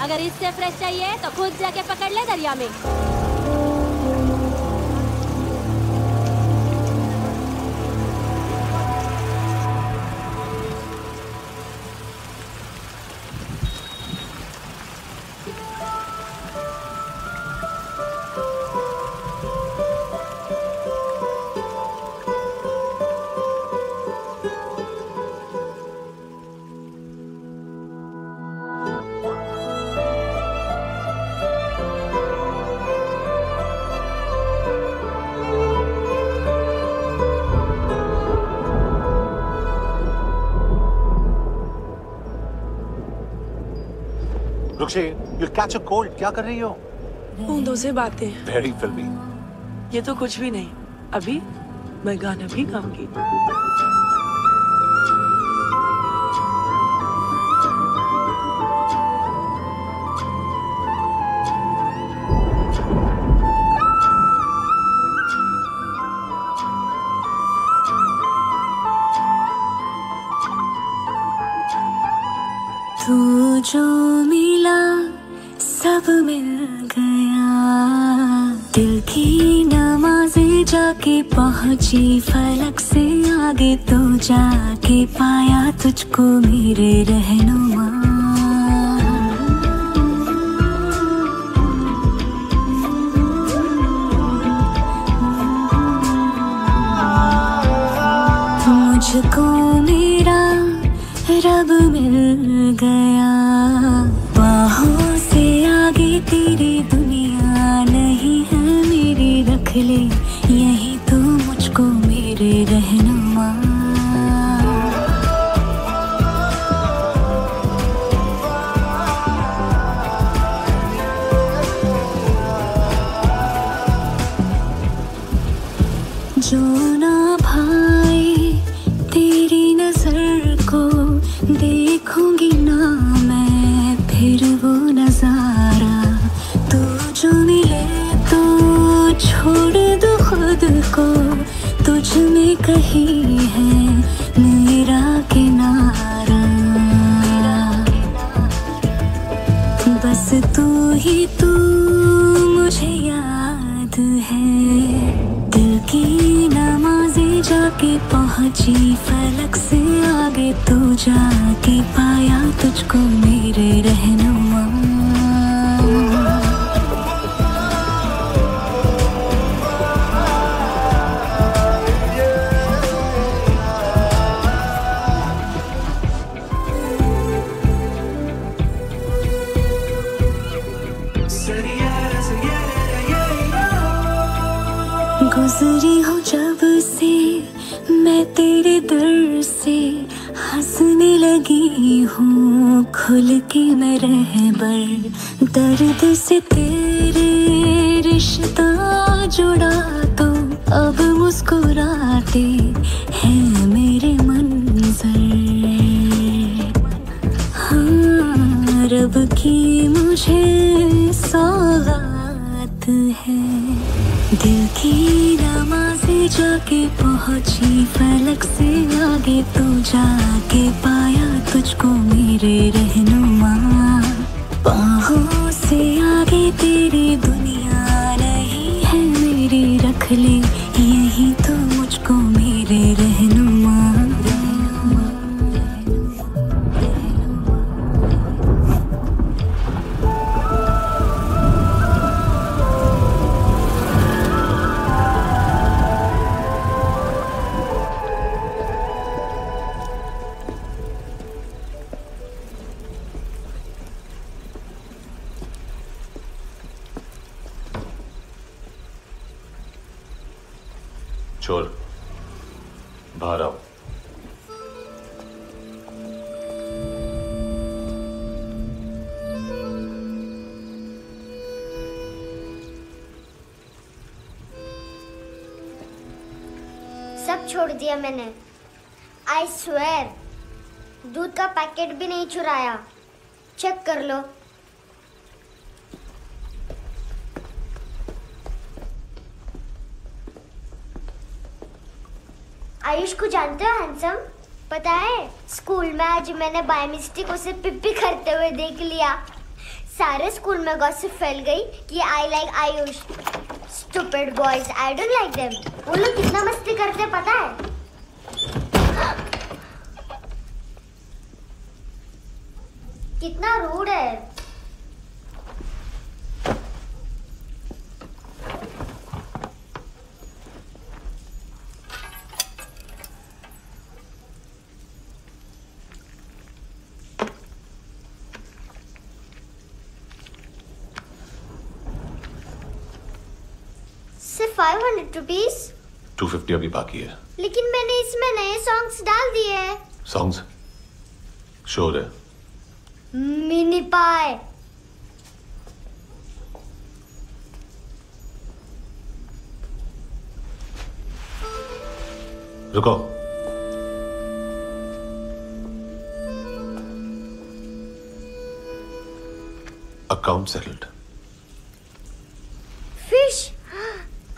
अगर इससे फ्रेश चाहिए तो खुद जाके पकड़ ले दरिया में। You'll catch a cold. क्या कर रही हो? बूंदों से बातें। Very filmy. ये तो कुछ भी नहीं। अभी मैं गाना भी गाऊंगी। तू जो मिला सब मिल गया, दिल की नमाज़ें जाके पहुंची फलक से आगे, तो जाके पाया तुझको मेरे रहनुमा। मुझको मेरा रब मिल गया, बाहों से आगे तेरी दुनिया नहीं है मेरी, रख ले यही तो मुझको मेरे रहनुमा। जो ना भाई तेरी नजर को देखूंगी ना मैं फिर वो नजारा, तू जो मिले तो छोड़ दो खुद को, तुझ में कहीं है मेरा किनारा। बस तू ही तू मुझे याद है, दिल की नमाज़ें जाके पहुंची फलक से आगे, तो जाके पाया तुझको मेरे रहनुमा। गुजरी हूँ जब से मैं तेरे दर से, हंसने लगी हूँ खुल के मैं रहबर, दर्द से तेरे रिश्ता जुड़ा तो अब मुस्कुराते हैं मेरे मंजर। हाँ, रब की मुझे सौगात है, दिल की नमाज़ें जाके पहुंची फलक से आगे, तो जाके पाया तुझको मेरे रहनुमा। बाहों से आगे तेरी दुनिया नहीं है मेरी, रख ले यही तो मुझको मेरे रहनुमा। छोड़, बाहर आओ। सब छोड़ दिया मैंने, आई स्वेयर। दूध का पैकेट भी नहीं चुराया, चेक कर लो। आयुष को जानते हो हैंडसम? पता है स्कूल में आज मैंने बाय मिस्टेक उसे पिप्पी करते हुए देख लिया। सारे स्कूल में गॉसिप फैल गई कि I like Ayush. Stupid boys, I don't like them. वो लोग कितना मस्ती करते पता है? कितना रूड है। सिर्फ 500 रुपीज। 250 अभी बाकी है। लेकिन मैंने इसमें नए सॉन्ग्स डाल दिए हैं। सॉन्ग्स? शोर है। मिनी पाए। रुको। Account settled. Fish.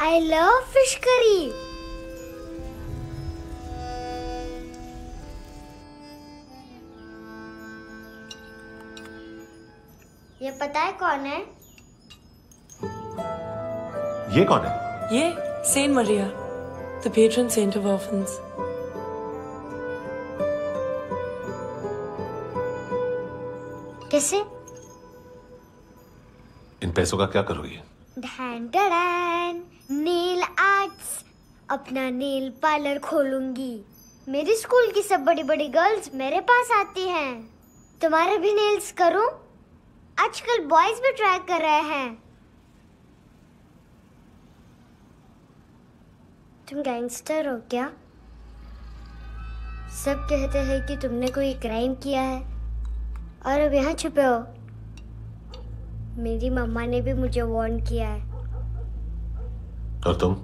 I love fish curry. ये पता है कौन है? ये कौन है? ये saint Maria, the patron saint of orphans. कैसे? इन पैसों का क्या करोगी? ढैन ढैन, नेल आर्ट्स। अपना नेल पार्लर खोलूंगी। मेरे स्कूल की सब बड़ी बड़ी गर्ल्स मेरे पास आती हैं। तुम्हारे भी नेल्स करूं? आजकल बॉयज भी ट्राई कर रहे हैं। तुम गैंगस्टर हो क्या? सब कहते हैं कि तुमने कोई क्राइम किया है और अब यहाँ छुपे हो। मेरी मम्मा ने भी मुझे वार्न किया है। और तुम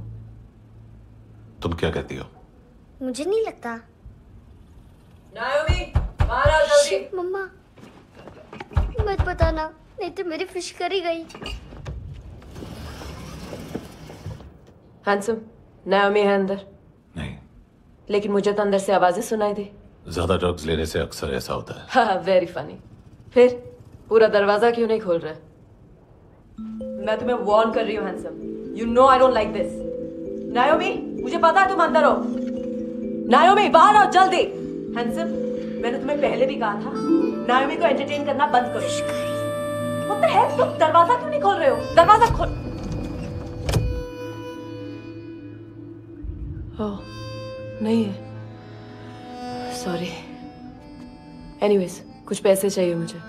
क्या कहती हो? मुझे नहीं लगता। नायोमी, बाहर आओ जल्दी। मम्मा मत बताना, नहीं तो मेरी फिश करी गई। हैंडसम, नायोमी है अंदर। नहीं। लेकिन मुझे तो अंदर से आवाजें सुनाई दी। ज्यादा ड्रग्स लेने से अक्सर ऐसा होता है। हाँ, वेरी फनी। फिर पूरा दरवाजा क्यों नहीं खोल रहा? मैं तुम्हें वार्न कर रही हूँ handsome. You know I don't like this. नायोमी, मुझे पता है तुम अंदर हो। नायोमी, बाहर आओ जल्दी। हैंडसम, मैंने तुम्हें पहले भी कहा था नायोमी को एंटरटेन करना बंद करो। What the hell? तुम दरवाजा क्यों नहीं खोल रहे हो? दरवाजा खोल। ओह, नहीं है। सॉरी। एनीवेज, कुछ पैसे चाहिए मुझे।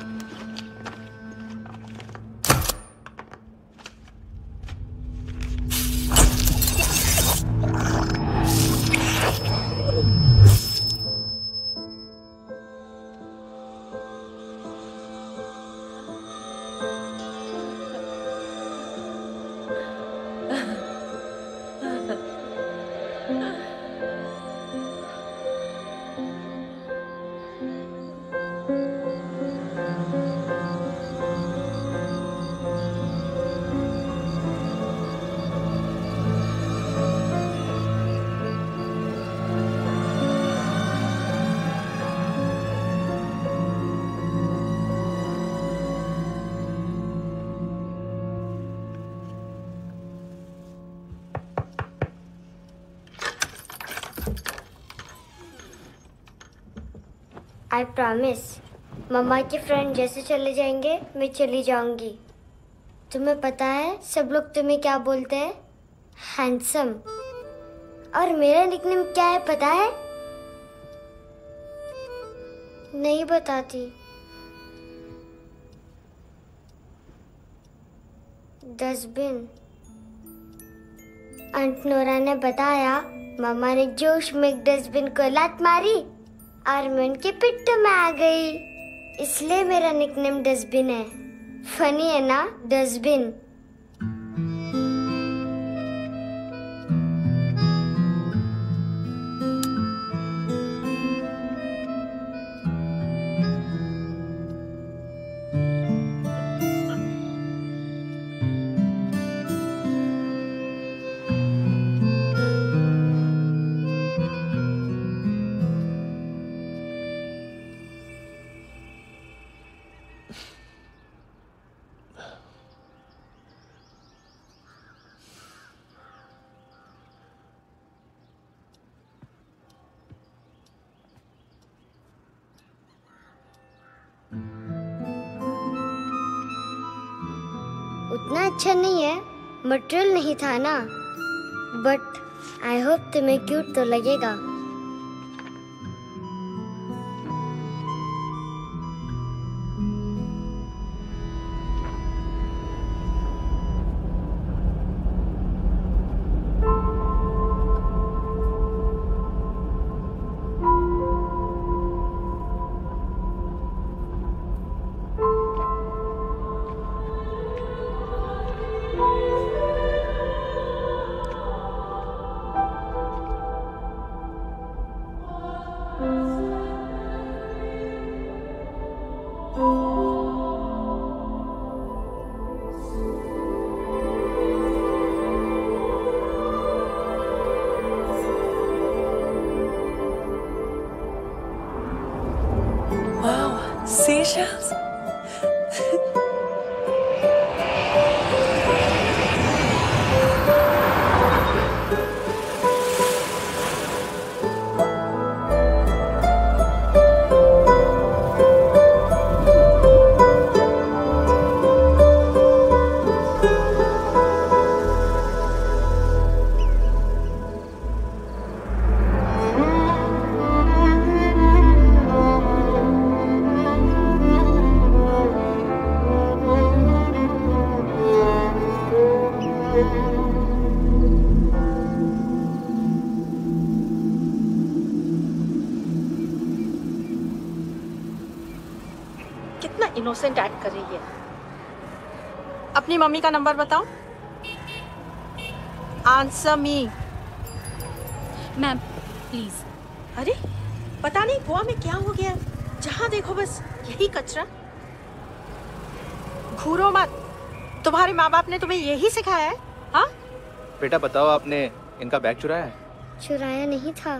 आई प्रॉमिस, मम्मा के फ्रेंड जैसे चले जाएंगे मैं चली जाऊंगी। तुम्हें पता है सब लोग तुम्हें क्या बोलते हैं? हैंडसम। और मेरा निकनेम क्या है पता है? नहीं बताती। डस्टबिन। आंट नोरा ने बताया मामा ने जोश में एक डस्टबिन को लात मारी और मैं उनके पिट्ठू में आ गई, इसलिए मेरा निकनेम डस्टबिन है। फनी है ना डस्टबिन? इतना अच्छा नहीं है, मटेरियल नहीं था ना, बट आई होप तुम्हें क्यूट तो लगेगा। Seashells? इनोसेंट एक्ट कर रही है। अपनी मम्मी का नंबर बताओ। Answer me. Ma'am please. अरे पता नहीं गोवा में क्या हो गया, जहाँ देखो बस यही कचरा। घूरो मत, तुम्हारे माँ बाप ने तुम्हें यही सिखाया है? हाँ बेटा बताओ, आपने इनका बैग चुराया है? चुराया नहीं था,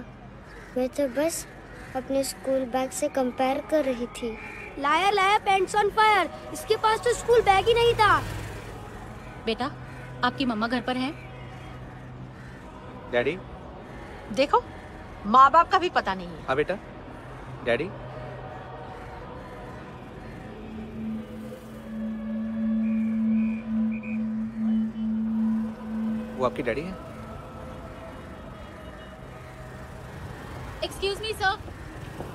मैं तो बस अपने स्कूल बैग से कंपेयर कर रही थी। लाया लाया पैंट्स ऑन फायर, इसके पास तो स्कूल बैग ही नहीं था। बेटा आपकी मम्मा घर पर हैं? डैडी देखो माँ बाप का भी पता नहीं है। हाँ बेटा। डैडी वो आपकी डैडी है? Excuse me sir.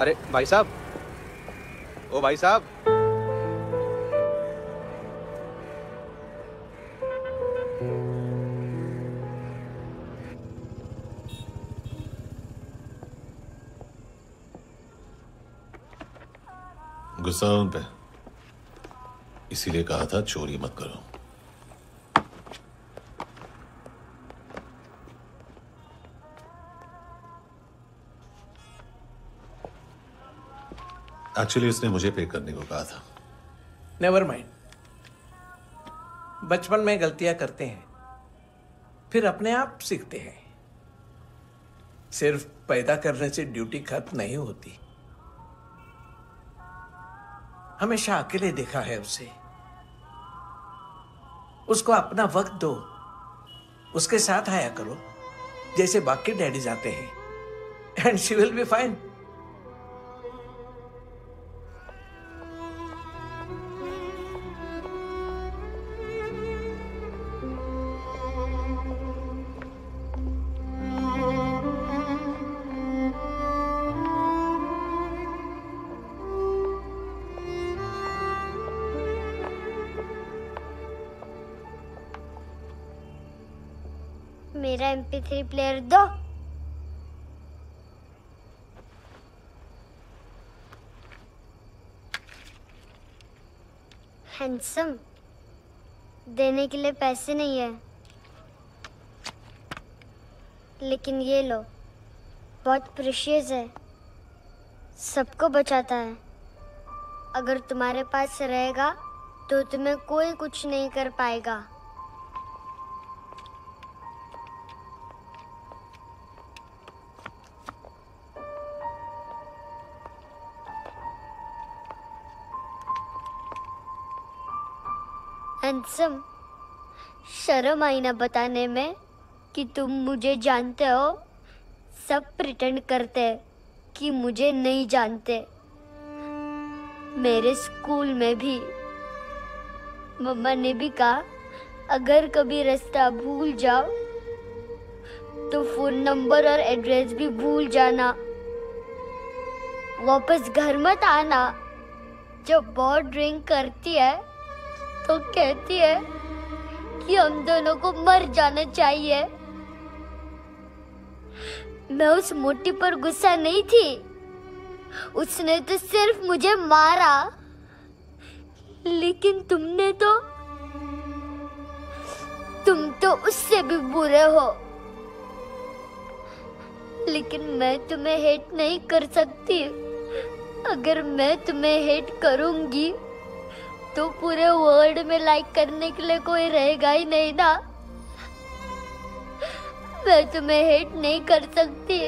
अरे भाई साहब, ओ भाई साहब। गुस्सा उन पे, इसीलिए कहा था चोरी मत करो। एक्चुअली उसने मुझे पे करने को कहा था। नेवर माइंड, बचपन में गलतियां करते हैं, फिर अपने आप सीखते हैं। सिर्फ पैदा करने से ड्यूटी खत्म नहीं होती। हमेशा अकेले देखा है उसे। उसको अपना वक्त दो, उसके साथ आया करो जैसे बाकी डैडीज आते हैं, and she will be fine. मेरा MP3 प्लेयर दो। हैंडसम, देने के लिए पैसे नहीं है, लेकिन ये लो, बहुत प्रेशियस है, सबको बचाता है। अगर तुम्हारे पास रहेगा तो तुम्हें कोई कुछ नहीं कर पाएगा। हैंडसम, शर्म आई ना बताने में कि तुम मुझे जानते हो? सब प्रिटेंड करते कि मुझे नहीं जानते। मेरे स्कूल में भी मम्मा ने भी कहा अगर कभी रास्ता भूल जाओ तो फोन नंबर और एड्रेस भी भूल जाना। वापस घर मत आना। जब बहुत ड्रिंक करती है तो कहती है कि हम दोनों को मर जाना चाहिए। मैं उस मोटी पर गुस्सा नहीं थी, उसने तो सिर्फ मुझे मारा। लेकिन तुम तो उससे भी बुरे हो। लेकिन मैं तुम्हें हेट नहीं कर सकती। अगर मैं तुम्हें हेट करूंगी तो पूरे वर्ल्ड में लाइक करने के लिए कोई रहेगा ही नहीं ना। मैं तुम्हें हेट नहीं कर सकती।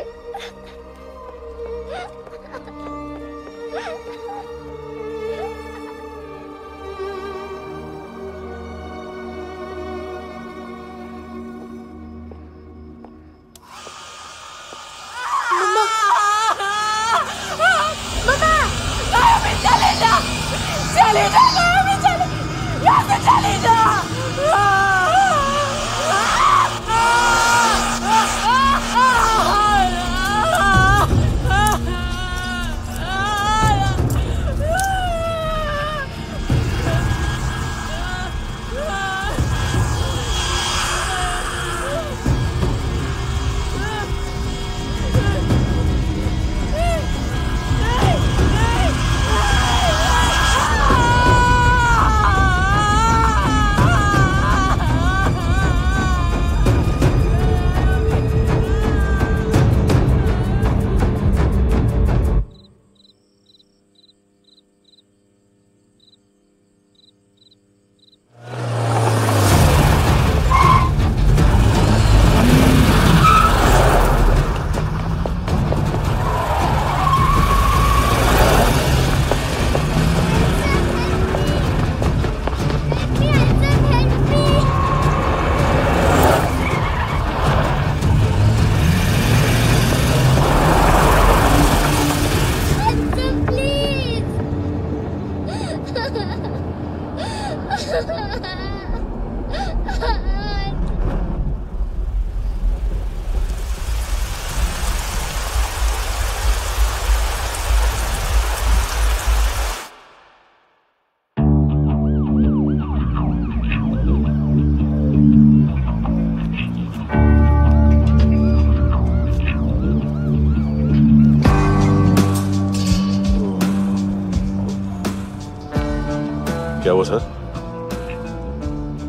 क्या हुआ सर?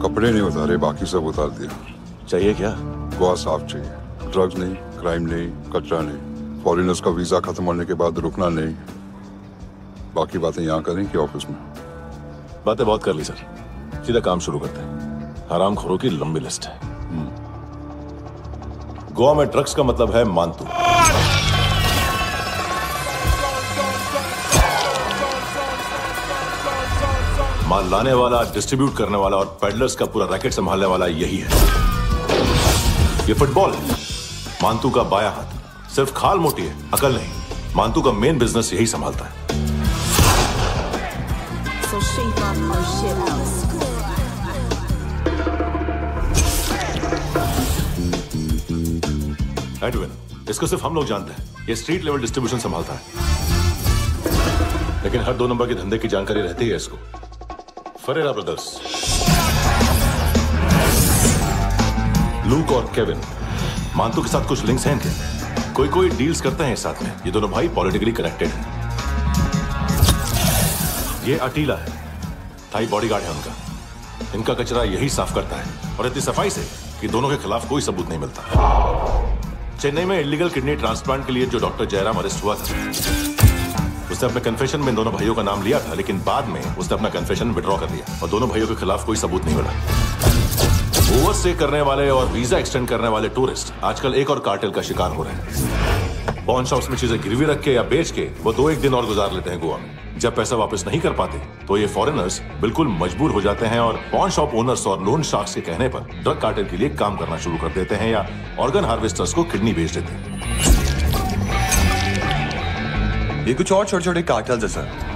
कपड़े नहीं उतारे, बाकी सब उतार दिया। चाहिए क्या? गोवा साफ चाहिए। ड्रग्स नहीं, क्राइम नहीं, कचरा नहीं। फॉरेनर्स का वीजा खत्म होने के बाद रुकना नहीं। बाकी बातें यहाँ करें कि ऑफिस में? बातें बहुत कर ली सर, सीधा काम शुरू करते हैं। हरामखोरों की लंबी लिस्ट है। गोवा में ड्रग्स का मतलब है मानतू। माल लाने वाला, डिस्ट्रीब्यूट करने वाला और पेडलर्स का पूरा रैकेट संभालने वाला यही है। ये फुटबॉल है, मानतू का बायां हाथ। सिर्फ खाल मोटी है, अकल नहीं। मानतू का मेन बिजनेस यही संभालता है। एडविन, इसको सिर्फ हम लोग जानते हैं। ये स्ट्रीट लेवल डिस्ट्रीब्यूशन संभालता है, लेकिन हर 2 नंबर के धंधे की जानकारी रहती है इसको। फरेरा ब्रदर्स, लूक और केविन, मानतू के साथ कुछ लिंक्स हैं इनके। कोई डील्स करते हैं साथ में। ये दोनों भाई पॉलिटिकली कनेक्टेड हैं। ये अटीला है, थाई बॉडीगार्ड है उनका। इनका कचरा यही साफ करता है, और इतनी सफाई से कि दोनों के खिलाफ कोई सबूत नहीं मिलता। चेन्नई में इलीगल किडनी ट्रांसप्लांट के लिए जो डॉक्टर जयराम अरेस्ट हुआ था, उसने अपने कन्फेशन में दोनों भाइयों का नाम लिया था, लेकिन बाद में उसने अपना कन्फेशन विड्रॉ कर दिया और दोनों भाइयों के खिलाफ कोई सबूत नहीं मिला। ओवरस्टे करने वाले और वीजा एक्सटेंड करने वाले टूरिस्ट आजकल एक और कार्टेल का शिकार हो रहे हैं। पॉन शॉप्स में चीजें गिरवी रख के या बेच के वो 2-1 दिन और गुजार लेते हैं गोवा में। जब पैसा वापस नहीं कर पाते तो ये फॉरेनर्स बिल्कुल मजबूर हो जाते हैं और पॉन शॉप ओनर्स और लोन शार्क्स के कहने पर ड्रग कार्टेल के लिए काम करना शुरू कर देते हैं या ऑर्गन हार्वेस्टर्स को किडनी बेच देते हैं। ये कुछ और छोटे छोटे कार्टेल्स है सर।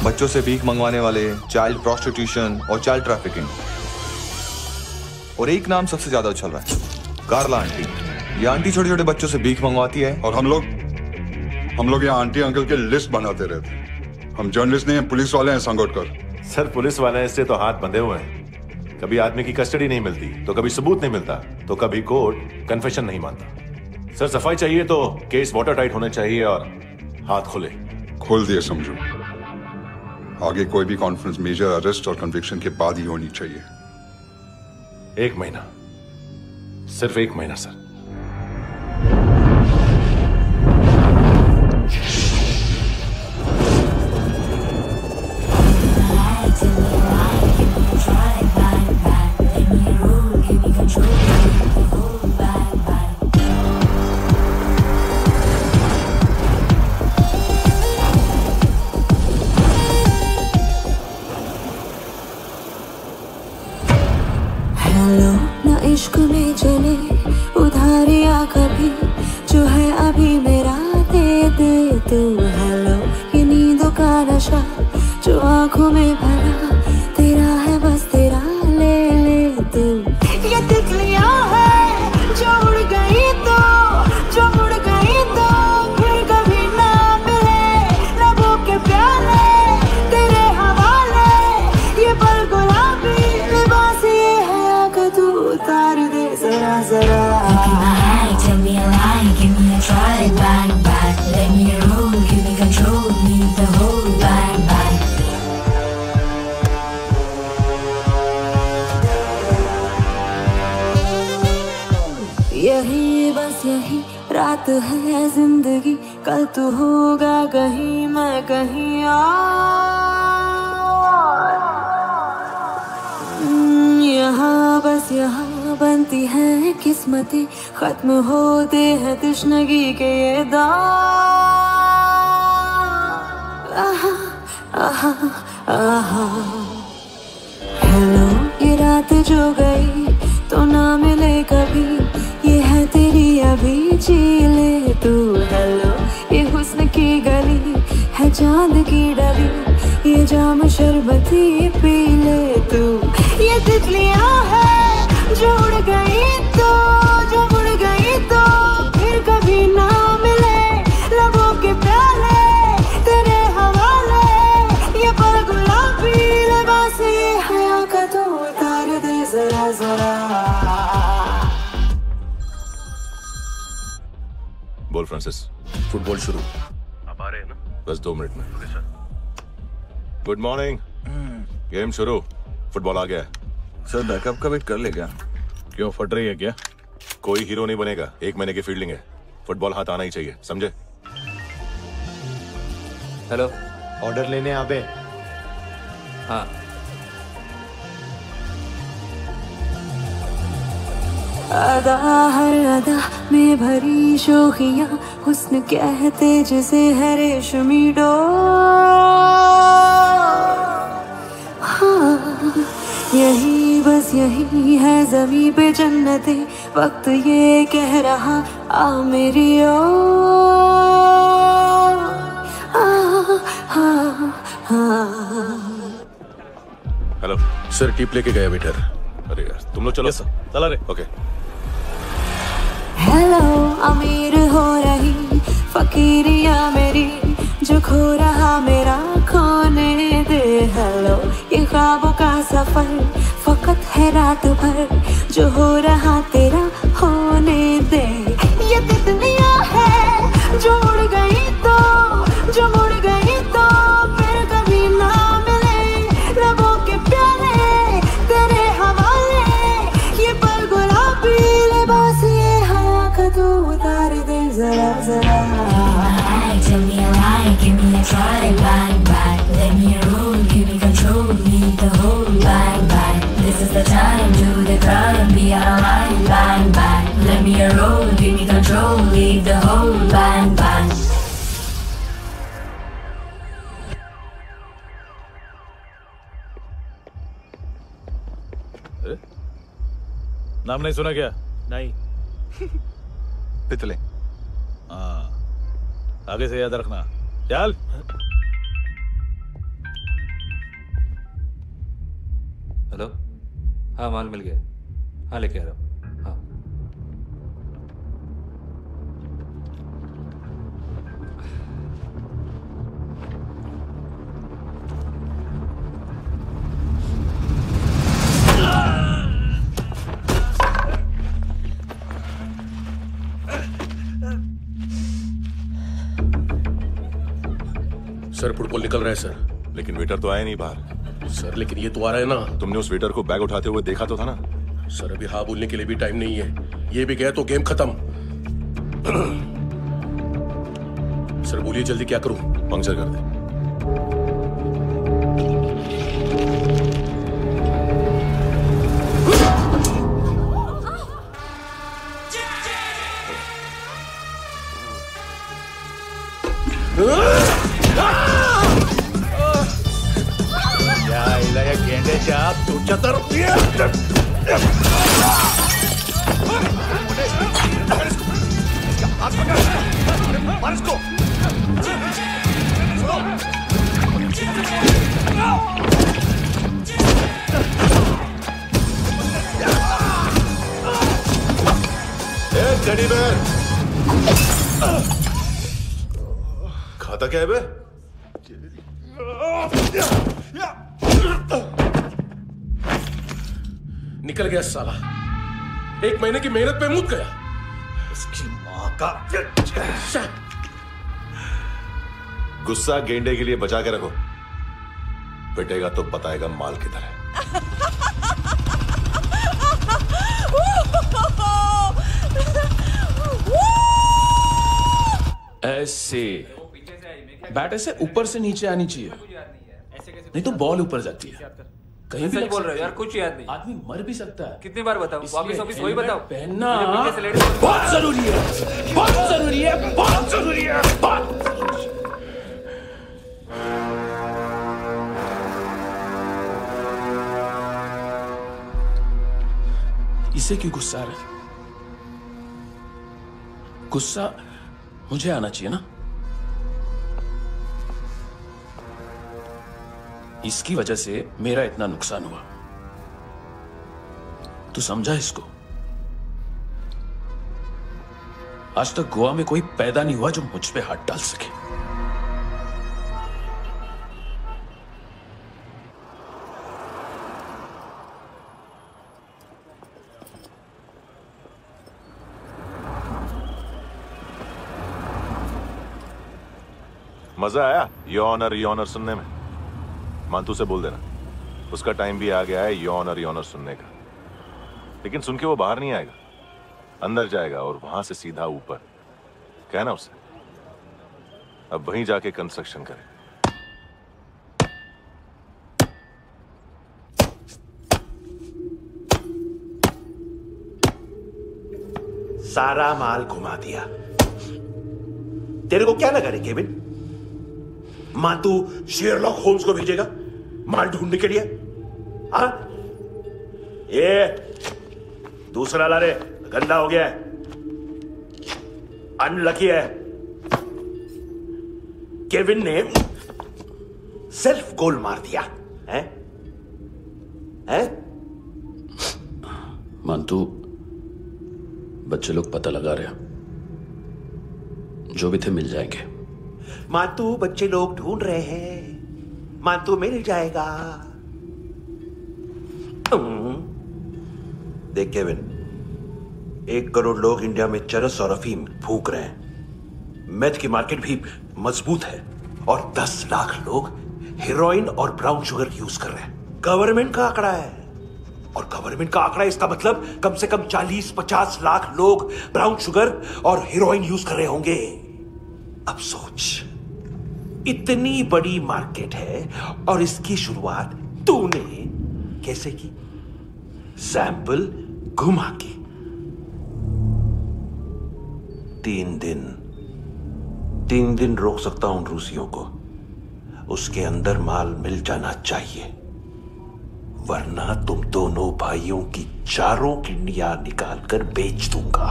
बच्चों से भीख मंगवाने वाले, चाइल्ड प्रोस्टिट्यूशन और चाइल्ड ट्रैफिकिंग। और एक नाम सबसे ज्यादा उछल रहा है, कार्ला आंटी। ये आंटी छोटे छोटे बच्चों से भीख मंगवाती है। और हम लोग यहाँ आंटी अंकल के लिस्ट बनाते रहते हैं। हम जर्नलिस्ट नहीं हैं, पुलिस वाले हैं संगोटकर। सर पुलिस वाले इससे तो हाथ बंधे हुए हैं। कभी आदमी की कस्टडी नहीं मिलती तो कभी सबूत नहीं मिलता तो कभी कोर्ट कन्फेशन नहीं मानता। सर सफाई चाहिए तो केस वाटर टाइट होने चाहिए और हाथ खुले। खोल दिए समझो। आगे कोई भी कॉन्फ्रेंस मेजर अरेस्ट और कन्विक्शन के बाद ही होनी चाहिए। 1 महीना, सिर्फ 1 महीना सर। इश्क में चले उधारिया कभी, जो है अभी मेरा दे दे तू। हेलो ये नींदों का नशा जो आंखों में भरा, तेरा है बस तेरा, ले ले तू। ये तितलियां है जो उड़ गई तो, जो उड़ गई तो फिर कभी ना मिले। लबों के प्याले तेरे हवाले, ये पल गुलाबी लिबास ये है आके तू उतार दे जरा जरा। Tell me a lie, give me a try, bang bang. Let me roll, give me control, need the whole bang bang. यही बस यही रात है जिंदगी, कल तू होगा कहीं मैं कहीं और। यहाँ बस यहाँ बनती है किस्मतें, खत्म होते हैं तश्नगी के ये दाग। आहा आहा आहा। हेलो ये रात जो गई तो ना मिले कभी, ये है तेरी अभी जी ले तू। हेलो ये हुस्न की गली है चांद की डली, ये जाम शरबती पी ले तू। ये तितलियां है जो उड़ गई तो, जो उड़ गई तो फिर कभी ना मिले। लबों के प्याले तेरे हवाले, ये पल गुलाबी लिबास ये हया का तू उतार दे जरा जरा। बोल फ्रांसिस। फुटबॉल शुरू। आप आ रहे हैं ना? बस 2 मिनट में। Good morning. गेम शुरू। फुटबॉल आ गया है। सर बैकअप का वेट कर ले क्या? क्यों फट रही है क्या? कोई हीरो नहीं बनेगा, 1 महीने की फील्डिंग है। फुटबॉल हाथ आना ही चाहिए, समझे? हेलो, ऑर्डर लेने आबे। हाँ अदा हर अदा में भरी शोखियां, हुस्न कहते जिसे है रेशमी डोर। हाँ यही बस यही है ज़मीं पे जन्नते, वक्त ये कह रहा आ मेरी ओर। हेलो सर, टिप लेके गया वेटर। अरे यार तुम लोग चलो। चला रे। ओके। हेलो अमीर हो रही फकीरिया मेरी, जो खो रहा मेरा खोने दे। हेलो ये ख्वाबों का सफर फकत है रात भर, जो हो रहा तेरा होने दे। ये तितलियां है जो उड़ गई तो, जो उड़ गई तो फिर कभी ना मिले। लबों के प्याले तेरे हवाले, ये पल गुलाबी लिबास ये हवा का तू उतार दे जरा जरा। Tell me a lie, give me a try, bang bang. Let me roll, give me control, need the whole bang bang. This is the time, do the crime, be out of line, bang bang. Let me roll, give me control, leave the whole bang bang. नाम नहीं सुना क्या? नहीं। पितले। हाँ आगे से याद रखना। चल हेलो, हाँ माल मिल गया, हाँ लेके आ रहा हूँ, हाँ। सर फुटबॉल निकल रहा है सर। लेकिन वेटर तो आया नहीं बाहर। सर लेकिन ये तो आ रहा है ना। तुमने उस वेटर को बैग उठाते हुए देखा तो था ना। सर अभी हाँ बोलने के लिए भी टाइम नहीं है, ये भी गया तो गेम खत्म। सर बोलिए जल्दी क्या करूं? पंक्चर कर दे। खाता क्या है बे? निकल गया साला, 1 महीने की मेहनत पे मुक गया। उसकी माँ का गुस्सा गेंडे के लिए बचा के रखो, पिटेगा तो बताएगा माल किधर है। ऐसे बैट ऐसे ऊपर से नीचे आनी चाहिए, नहीं तो बॉल ऊपर जाती है। कहीं भी बोल रहे हो यार, कुछ याद नहीं। आदमी मर भी सकता है। कितनी बार बताओ? वापिस वही बताओ। पहनना बहुत जरूरी है, बहुत जरूरी है, बहुत जरूरी है, बहुत। इसे क्यों गुस्सा आ रहा है? गुस्सा मुझे आना चाहिए ना। इसकी वजह से मेरा इतना नुकसान हुआ, तू समझा इसको? आज तक गोवा में कोई पैदा नहीं हुआ जो मुझ पे हाथ डाल सके। मजा आया योर ऑनर सुनने में? मानतू से बोल देना उसका टाइम भी आ गया है योर ऑनर सुनने का। लेकिन सुन के वो बाहर नहीं आएगा, अंदर जाएगा और वहां से सीधा ऊपर। कहना उसे अब वहीं जाके कंस्ट्रक्शन करे। सारा माल घुमा दिया। तेरे को क्या लगा रे केविन? मां तू शेरलॉक होम्स को भेजेगा माल ढूंढने के लिए? हाँ, ये दूसरा ला रे, गंदा हो गया है, अनलकी है। केविन ने सेल्फ गोल मार दिया है? मानतू, बच्चे लोग पता लगा रहे हैं, जो भी थे मिल जाएंगे। मातू बच्चे लोग ढूंढ रहे हैं, मातू मिल जाएगा। देख केविन, 1 करोड़ लोग इंडिया में चरस और अफीम फूंक रहे हैं। मेथ की मार्केट भी मजबूत है और 10 लाख लोग हेरोइन और ब्राउन शुगर यूज कर रहे हैं। गवर्नमेंट का आंकड़ा है, और गवर्नमेंट का आंकड़ा इसका मतलब कम से कम 40-50 लाख लोग ब्राउन शुगर और हेरोइन यूज कर रहे होंगे। अब सोच, इतनी बड़ी मार्केट है और इसकी शुरुआत तूने कैसे की? सैंपल घुमा के। 3 दिन रोक सकता हूं रूसियों को, उसके अंदर माल मिल जाना चाहिए, वरना तुम दोनों भाइयों की 4 किडनियां निकालकर बेच दूंगा।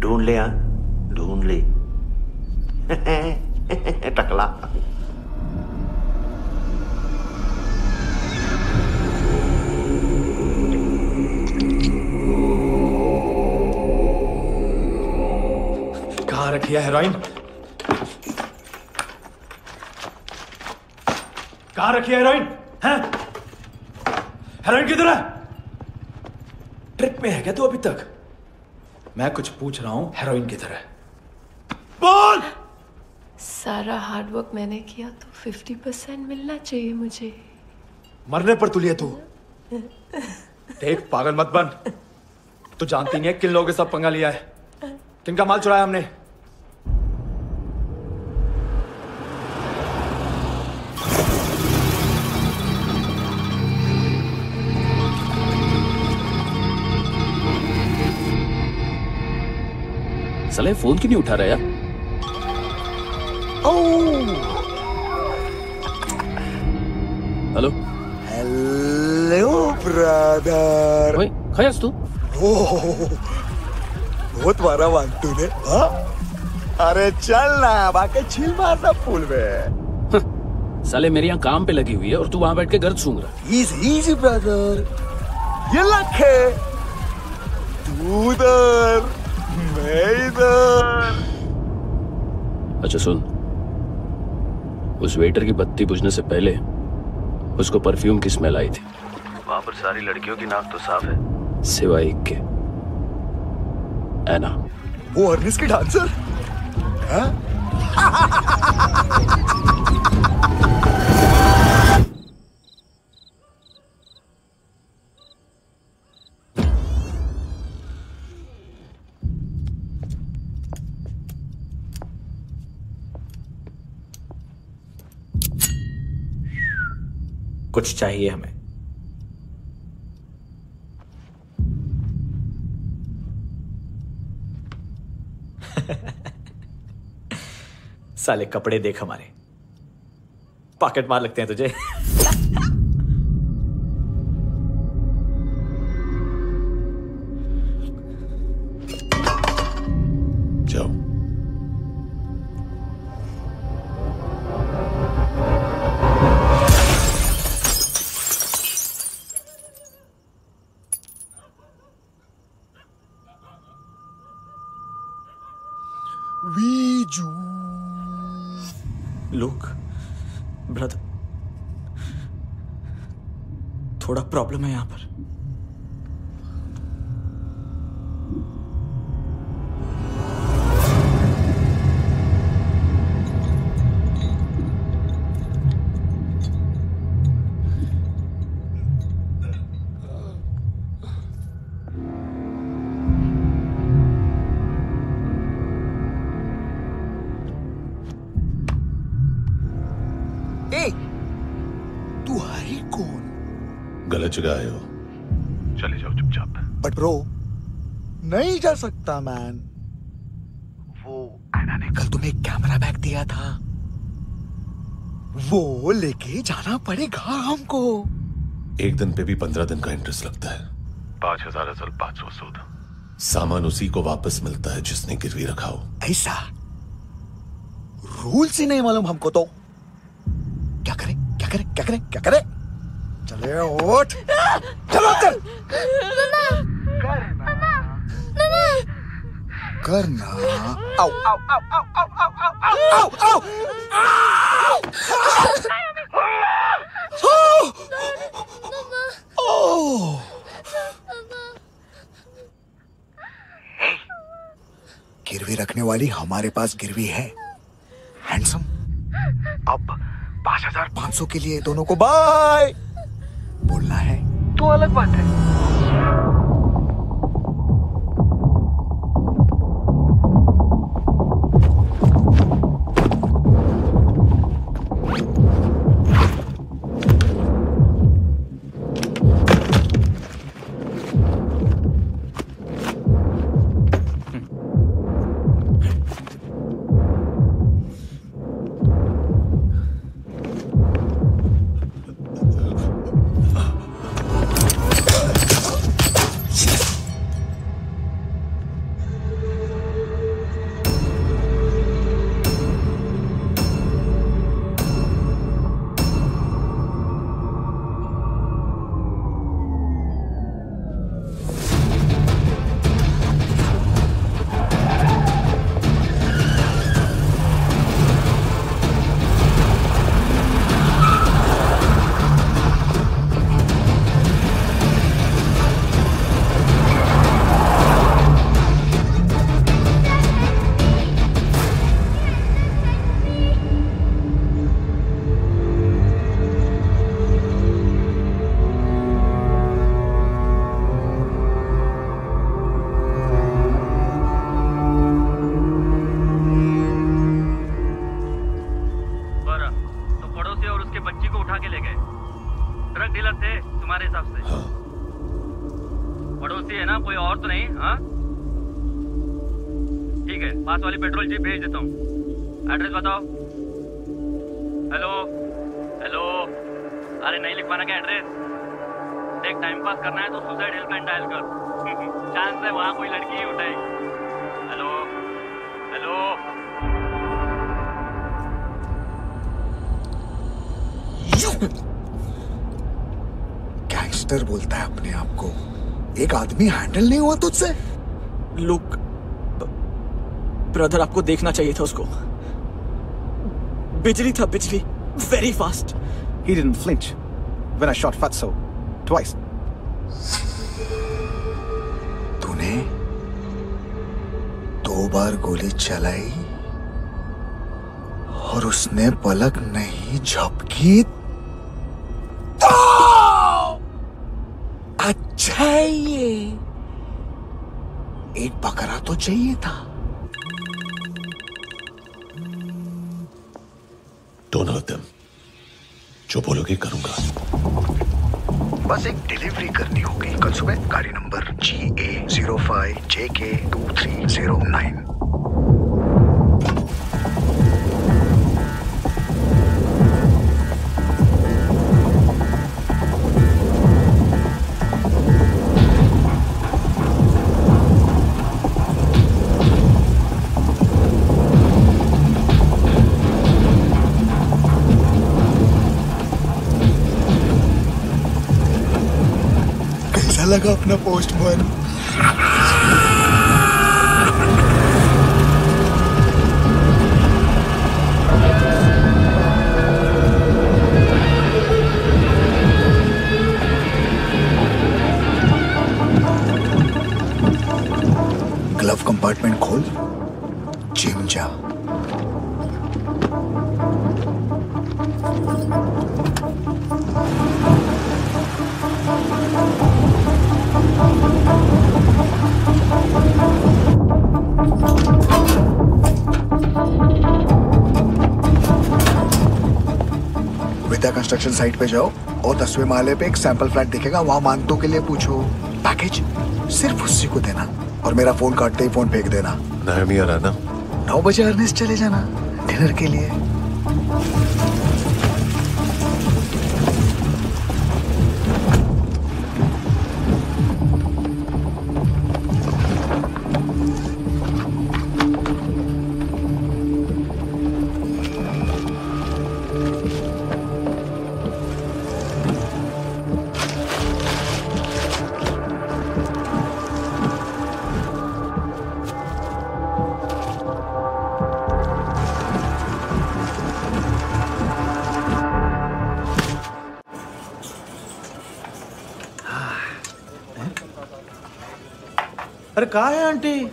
ढूंढ ले, ढूंढ ले। टकला। कहाँ रखी है हेरोइन? कहाँ रखी है हेरोइन? हैं? हेरोइन किधर है? ट्रिप में है क्या तू अभी तक? मैं कुछ पूछ रहा हूं, हेरोइन किधर है? बोल। सारा हार्डवर्क मैंने किया तो 50% मिलना चाहिए मुझे। मरने पर तुलिए तू। देख पागल मत बन। तू जानती नहीं है किन लोगों के साथ पंगा लिया है, किनका माल चुराया हमने। साले फोन क्यों नहीं उठा रहा यार? Hello hello brother. ओए खयास तू? बहुत मारा वांग तूने। हाँ? अरे चल ना, बाकी छिल मारना पूल में। साले मेरी यहाँ काम पे लगी हुई है और तू वहां बैठ के गर्द सूंघ रहा। इजी ब्रदर, ये लक है। तू उधर, मैं इधर। अच्छा सुन, उस वेटर की बत्ती बुझने से पहले उसको परफ्यूम की स्मेल आई थी। वहां पर सारी लड़कियों की नाक तो साफ है, सिवाय एक के, एना। वो अर्निस की डांसर? हाँ? कुछ चाहिए हमें। साले कपड़े देख हमारे, पॉकेट मार लगते हैं तुझे। जाओ। लुक ब्रदर, थोड़ा प्रॉब्लम है यहां पर। तू है कौन? गलत जगह आए हो, चले जाओ चुपचाप। बट ब्रो, नहीं जा सकता मैन। वो एना ने कल तुम्हें एक कैमरा बैग दिया था, वो लेके जाना पड़ेगा हमको। एक दिन पे भी 15 दिन का इंटरेस्ट लगता है। 5,000 असल 500 सूद। सामान उसी को वापस मिलता है जिसने गिरवी रखा हो। ऐसा रूल्स ही नहीं मालूम हमको तो। क्या करें क्या करें क्या करें क्या करें? चले उठ, चलो चल। करना। आओ आओ आओ आओ आओ आओ आओ आओ आओ। गिरवी रखने वाली हमारे पास गिरवी है। हैंडसम, अब 5,500 के लिए दोनों को बाय बोलना है तो अलग बात है। पास वाली पेट्रोल जीप भेज देता हूँ। एड्रेस बताओ। हेलो हेलो, अरे नहीं लिखवाना क्या एड्रेस? देख टाइम पास करना है तो सुसाइड हेल्पलाइन डायल कर। चांस है वहाँ कोई लड़की ही उठाएगी। Hello hello. गैंगस्टर बोलता है अपने आप को। एक आदमी हैंडल नहीं हुआ तुझसे? लुक ब्रदर, आपको देखना चाहिए था उसको। बिजली था, बिजली, very fast. He didn't flinch when I shot Fatso twice. तूने 2 बार गोली चलाई और उसने पलक नहीं झपकी तो अच्छा है ये। एक बकरा तो चाहिए था। Don't hurt them. जो बोलोगे करूंगा। बस एक डिलीवरी करनी होगी कल सुबह। गाड़ी नंबर GA05JK2309। लगा अपना पोस्टमैन। ग्लव कंपार्टमेंट खोल, जिम जा। विद्या कंस्ट्रक्शन साइट पे जाओ और 10वें माले पे एक सैंपल फ्लैट दिखेगा, वहां मानतों के लिए पूछो। पैकेज सिर्फ उसी को देना और मेरा फोन काटते ही फोन फेंक देना। नायमी आ रहा ना? 9 बजे अर्नेस्ट चले जाना डिनर के लिए। अरे कहाँ है आंटी?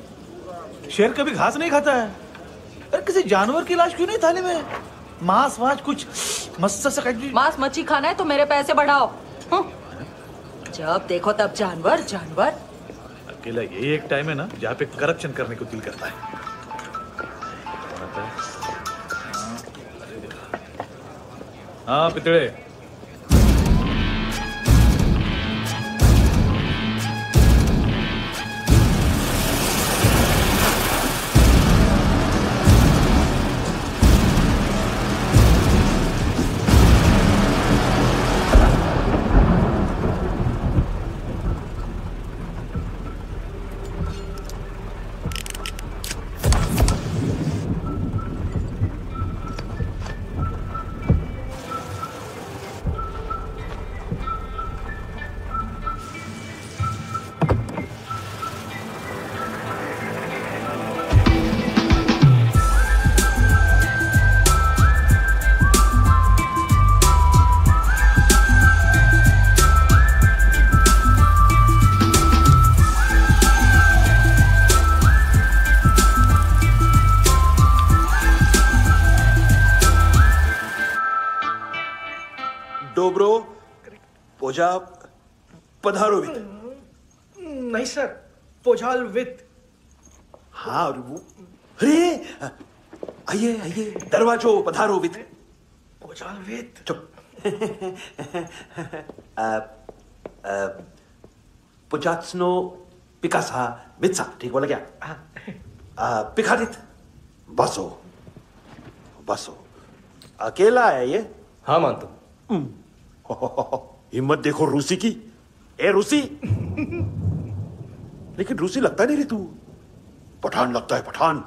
शेर कभी घास नहीं खाता है। अरे किसी जानवर की लाश क्यों नहीं थाली में? मांस वास कुछ मस्त सा मांस मच्छी खाना है तो मेरे पैसे बढ़ाओ। जब देखो तब जानवर जानवर। अकेला यही एक टाइम है ना जहाँ पे करप्शन करने को दिल करता है। हाँ पितड़े, डोब्रो पोजा पधारो विद। नहीं सर, पोजाल विद। हाँ और वो, अरे आइए आइए, दरवाजो पधारो विद। पोजाल विद। चुप। पुजात्सनो पिकासा मित्सा, ठीक बोला क्या? पिखादित, बसो बसो। अकेला है ये? हाँ मानतो। हिम्मत देखो रूसी की। ए रूसी, लेकिन रूसी लगता नहीं रे तू, पठान लगता है, पठान।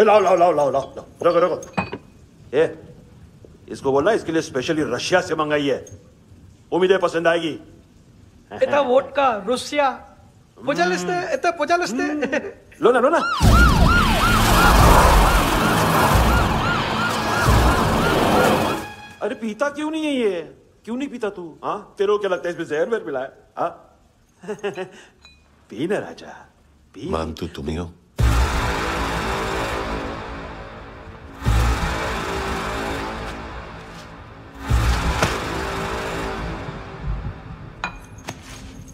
लाओ लाओ लाओ लाओ लाओ, रखो रखो। ए, इसको बोलना इसके लिए स्पेशली रशिया से मंगाई है, उम्मीद है पसंद आएगी। इतना वोडका रुसिया पोजालिस्ते, इतना पोजालिस्ते। लो ना लो ना। अरे पीता क्यों नहीं है ये? क्यों नहीं पीता तू? हाँ, तेरे को क्या लगता है इसमें जहर वहर मिला है? हाँ? पी ना राजा, पी। मानतू तुम ही हो?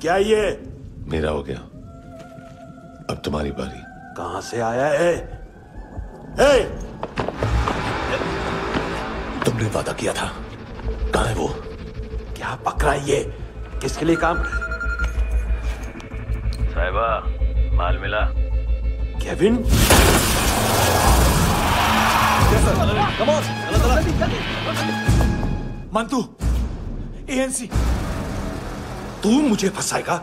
क्या ये? मेरा हो गया, अब तुम्हारी बारी। कहां से आया है? हे! तुमने वादा किया था, कहां है वो? क्या पकड़ा ये? किसके लिए काम? साहिबा, माल मिला? केविन? मंतू, एएनसी। तू मुझे फंसाएगा?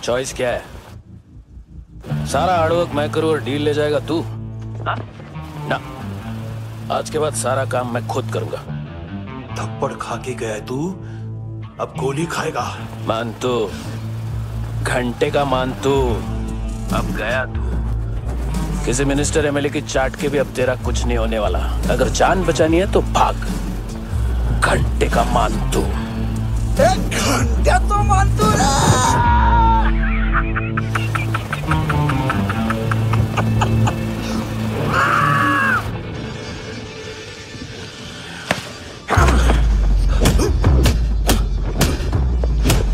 चॉइस क्या है? सारा हार्डवर्क मैं करूं और डील ले जाएगा तू? ना, आज के बाद सारा काम मैं खुद करूंगा। थप्पड़ खा के गया तू, अब गोली खाएगा। मानतू, घंटे का मानतू, अब गया तू। किसी मिनिस्टर एमएलए की चाट के भी अब तेरा कुछ नहीं होने वाला। अगर जान बचानी है तो भाग। घंटे का मानतू। घंटा तो मानतू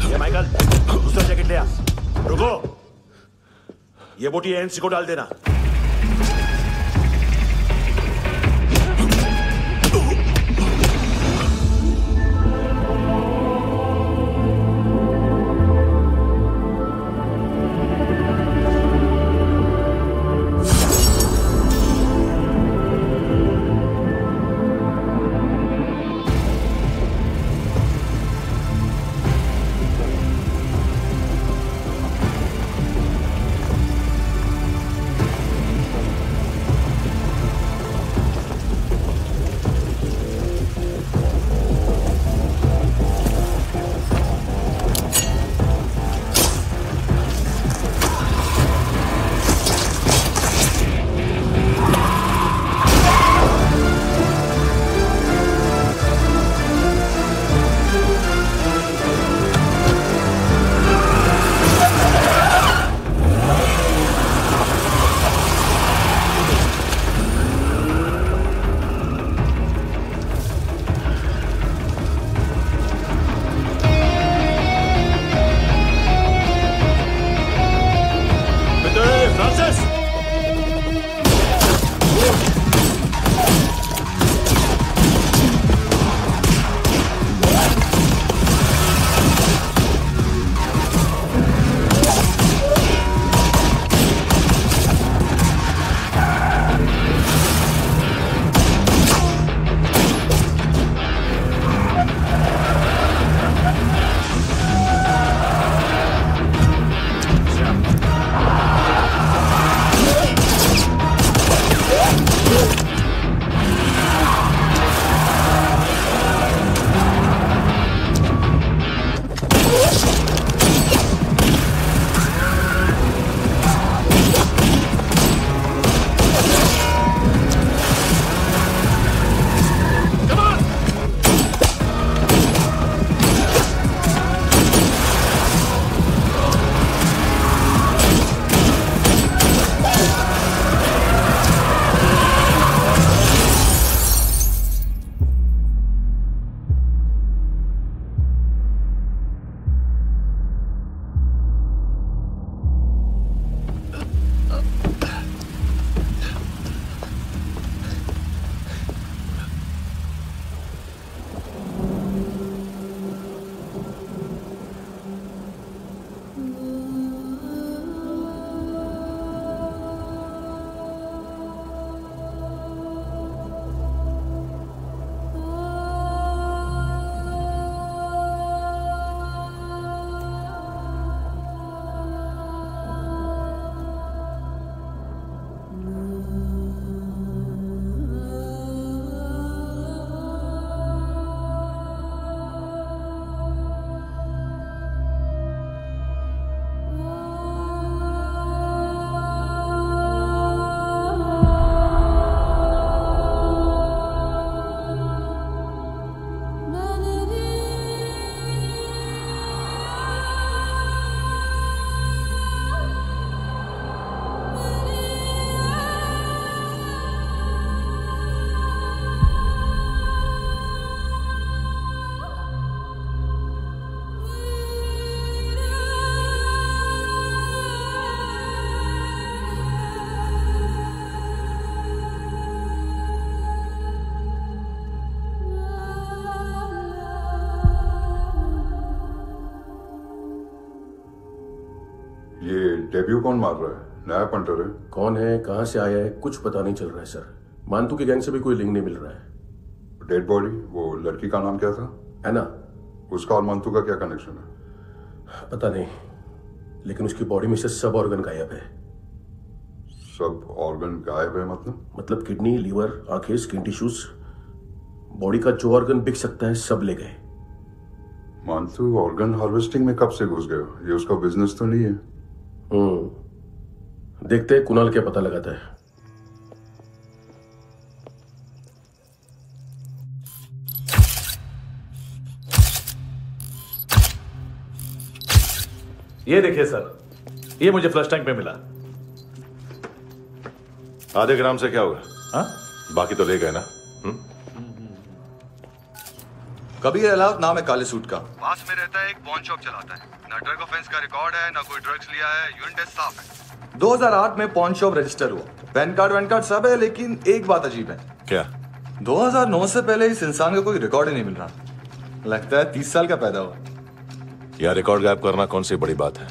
ये माइकल, दूसरा जैकेट ले आ। रुको, ये बोटी एएनसी को डाल देना। डेब्यू कौन मार रहा है? नया पंटर है। कौन है, कहां से आया है, कुछ पता नहीं चल रहा है सर। मानतू की गैंग से भी कोई लिंक नहीं मिल रहा है। डेड बॉडी, वो लड़की का नाम क्या था? एना। उसका और मानतू का क्या कनेक्शन है? पता नहीं, लेकिन उसकी बॉडी में से सब ऑर्गन गायब है। सब ऑर्गन गायब है मतलब किडनी, लीवर, आंखें, स्किन टिश्यूज, बॉडी का जो ऑर्गन बिक सकता है सब ले गए। मानतू ऑर्गन हार्वेस्टिंग में कब से घुस गए? ये उसका बिजनेस तो नहीं है? देखते हैं कुणाल क्या पता लगाता है। ये देखिए सर, ये मुझे फ्लश टैंक में मिला। आधे ग्राम से क्या होगा? हाँ? बाकी तो ले गए ना? कबीर अलाउत नाम है काले सूट का। पास में रहता है, एक पॉन शॉप चलाता है। ना ड्रग ऑफेंस का रिकॉर्ड है, ना कोई ड्रग्स लिया है, यूरिन टेस्ट साफ है। 2008 में पॉन शॉप रजिस्टर हुआ, पैन कार्ड सब है, लेकिन एक बात अजीब है। क्या? 2009 से पहले इस इंसान का कोई रिकॉर्ड ही नहीं मिल रहा। लगता है 30 साल का पैदा हुआ। यार रिकॉर्ड गायब करना कौन सी बड़ी बात है?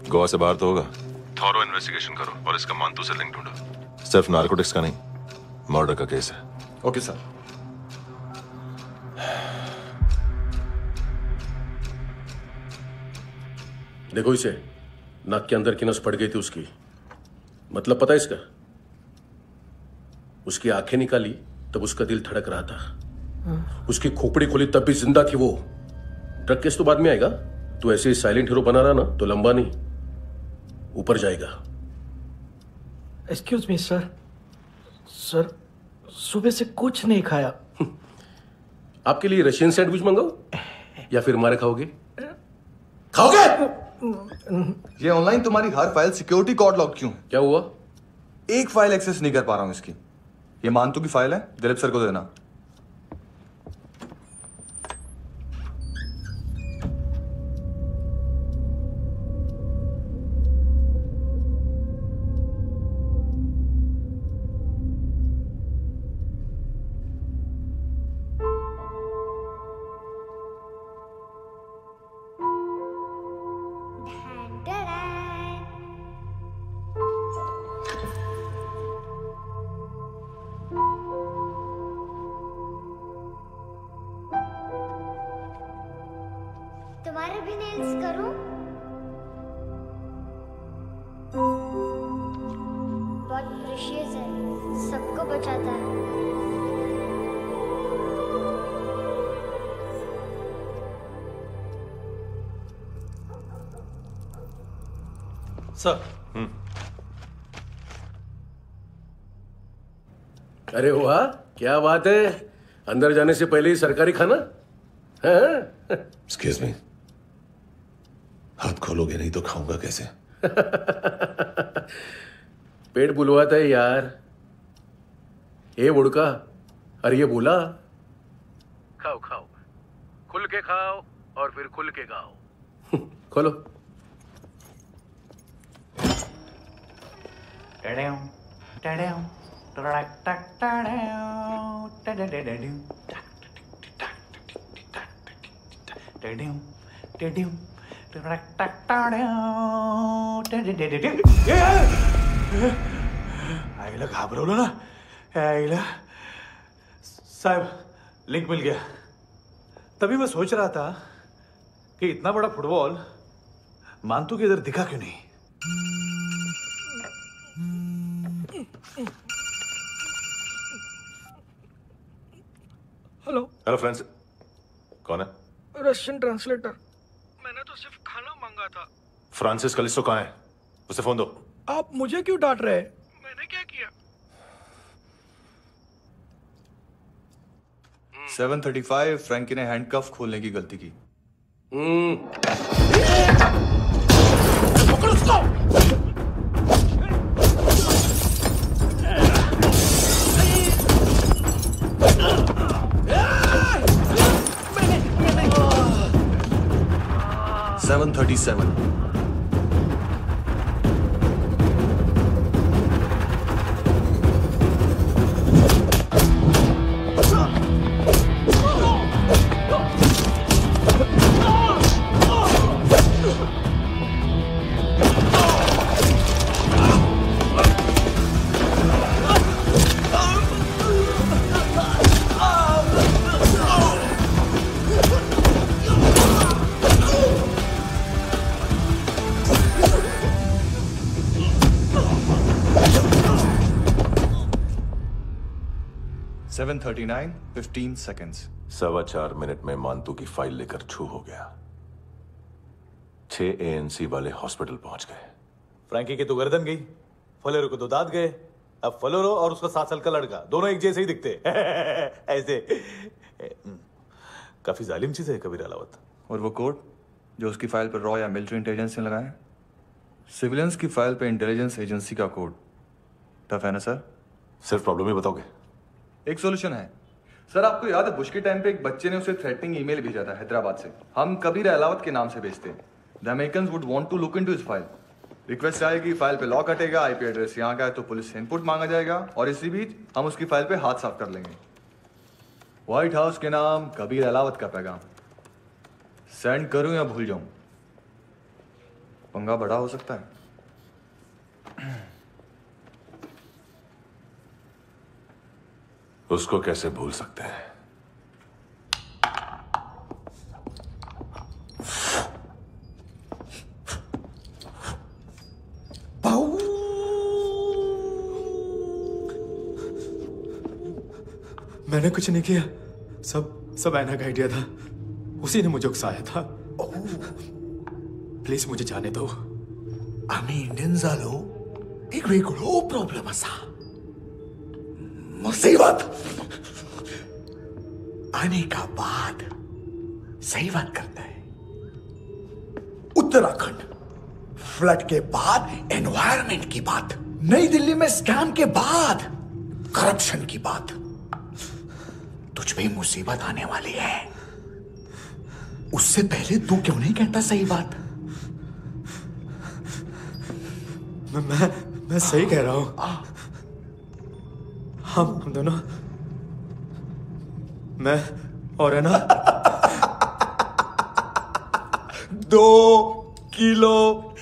गोवा से बाहर तो होगा। थॉरो इन्वेस्टिगेशन करो और इसका मानतू से लिंक ढूंढो। सिर्फ नार्कोटिक्स का नहीं, मर्डर का केस है। Okay sir. देखो इसे, नाक के अंदर की नस पड़ गई थी उसकी। मतलब पता है इसका? उसकी आंखें निकाली तब उसका दिल धड़क रहा था। उसकी खोपड़ी खोली तब भी जिंदा थी वो। ड्रग केस तो बाद में आएगा। तो ऐसे ही साइलेंट हीरो बना रहा ना तो लंबा नहीं, ऊपर जाएगा। एक्सक्यूज मी सर, सर सुबह से कुछ नहीं खाया। आपके लिए रशियन सैंडविच मंगाओ या फिर हमारे खाओगे? खाओगे? ये ऑनलाइन तुम्हारी हर फाइल सिक्योरिटी कॉर्ड लॉक क्यों? क्या हुआ? एक फाइल एक्सेस नहीं कर पा रहा हूं इसकी। ये मानतू की फाइल है, दिलीप सर को देना। तुम्हारे भी नेल्स करूं? बहुत प्रेशियस है, सबको बचाता है। सर। अरे वाह, क्या बात है। अंदर जाने से पहले ही सरकारी खाना। एक्सक्यूज मी, हाथ खोलोगे नहीं तो खाऊंगा कैसे? पेट बुलवाता है यार। ये बुड़का, अरे ये बोला। खाओ खाओ, खुल के खाओ और फिर खुल के खाओ। खोलो। आईला घाबरवलं ना। आईला साहब, लिंक मिल गया। तभी मैं सोच रहा था कि इतना बड़ा फुटबॉल मानतू के इधर दिखा क्यों नहीं। हेलो। हेलो फ्रेंड्स, कौन है? Russian translator. मैंने तो सिर्फ खाना मांगा था। फ्रांसिस कलिस्टो कहाँ है? उसे फोन दो। आप मुझे क्यों डांट रहे हैं? मैंने क्या किया? 735 फ्रैंकी ने हैंडकफ खोलने की गलती की। पकड़ो उसको। 737 Oh! 7:39, 15 seconds. 4.25 मिनट में मानतू की फाइल लेकर छू हो गया। 6 ANC वाले हॉस्पिटल पहुंच गए। फ्रैंकी की तो गर्दन गई, फलेरो को तो दांत गए। अब फलेरो और उसका 7 साल का लड़का दोनों एक जैसे ही दिखते ऐसे। काफी जालिम चीज है कबीर अलावत। और वो कोड जो उसकी फाइल पर रॉ या मिलिट्री इंटेलिजेंस ने लगाया, सिविलियंस की फाइल पे इंटेलिजेंस एजेंसी का कोड। टफ है ना सर? सिर्फ प्रॉब्लम ही बताओगे? एक सॉल्यूशन है सर। आपको याद है बुश के टाइम पे एक बच्चे ने उसे थ्रेटनिंग ईमेल भेजा था हैदराबाद से। हम कबीर अलावत के नाम से भेजते हैं। The Americans would want to look into his file. Request आएगी, फाइल पे लॉक हटेगा, आईपी एड्रेस यहाँ का है तो पुलिस से इनपुट मांगा जाएगा और इसी बीच हम उसकी फाइल पे हाथ साफ कर लेंगे। व्हाइट हाउस के नाम कबीर अलावत का पैगाम। सेंड करूं या भूल जाऊं? पंगा बड़ा हो सकता है। उसको कैसे भूल सकते हैं? मैंने कुछ नहीं किया, सब ऐना का आइडिया था। उसी ने मुझे उकसाया था। प्लीज मुझे जाने दो। आम्ही इंडियन झालो एक वेगळो प्रॉब्लेम असा, मुसीबत। आने का बाद सही बात करता है। उत्तराखंड फ्लड के बाद एनवायरनमेंट की बात, नई दिल्ली में स्कैम के बाद करप्शन की बात। तुझ पे मुसीबत आने वाली है, उससे पहले तू क्यों नहीं कहता सही बात? मैं सही कह रहा हूं। हम दोनों, मैं और है ना 2 किलो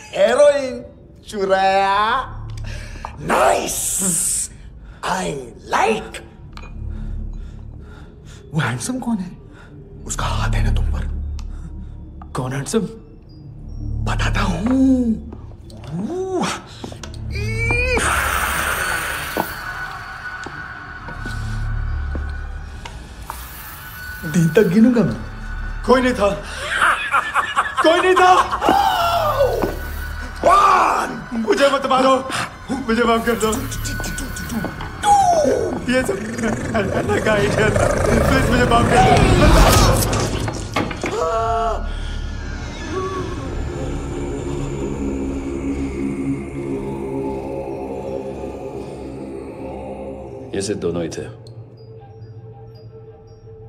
हेरोइन चुराया। Nice, I like. वो हैंडसम कौन है? उसका हाथ है ना तुम पर? कौन हैंडसम? बताता हूं। दिन तक गिनूंगा मैं। कोई नहीं था, कोई नहीं था। मुझे मत मारो, मुझे माफ कर दो। ये सब ऐना का आइडिया था। प्लीज मुझे माफ कर दो। ये सिर्फ दोनों ही थे।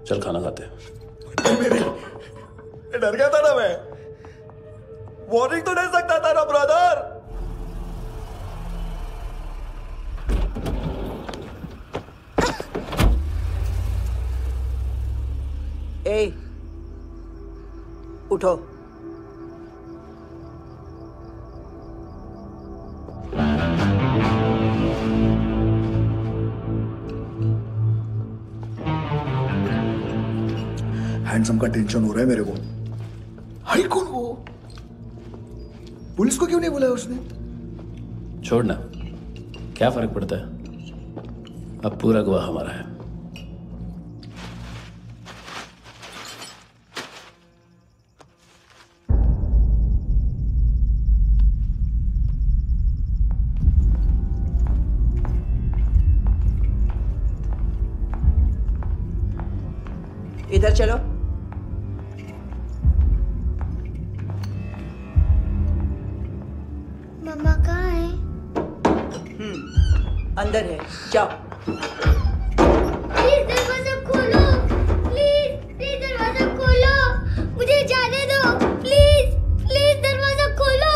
चल खाना खाते। डर गया था ना मैं। वार्निंग तो दे सकता था ना ब्रदर। ए, उठो। हैंडसम का टेंशन हो रहा है मेरे को। हाई कौन वो? पुलिस को क्यों नहीं बुलाया उसने? छोड़ना, क्या फर्क पड़ता है? अब पूरा गवाह हमारा है। इधर चलो। मम्मा कहाँ है? अंदर है, जाओ। प्लीज दरवाजा खोलो, प्लीज दरवाजा खोलो, मुझे जाने दो, प्लीज दरवाजा खोलो।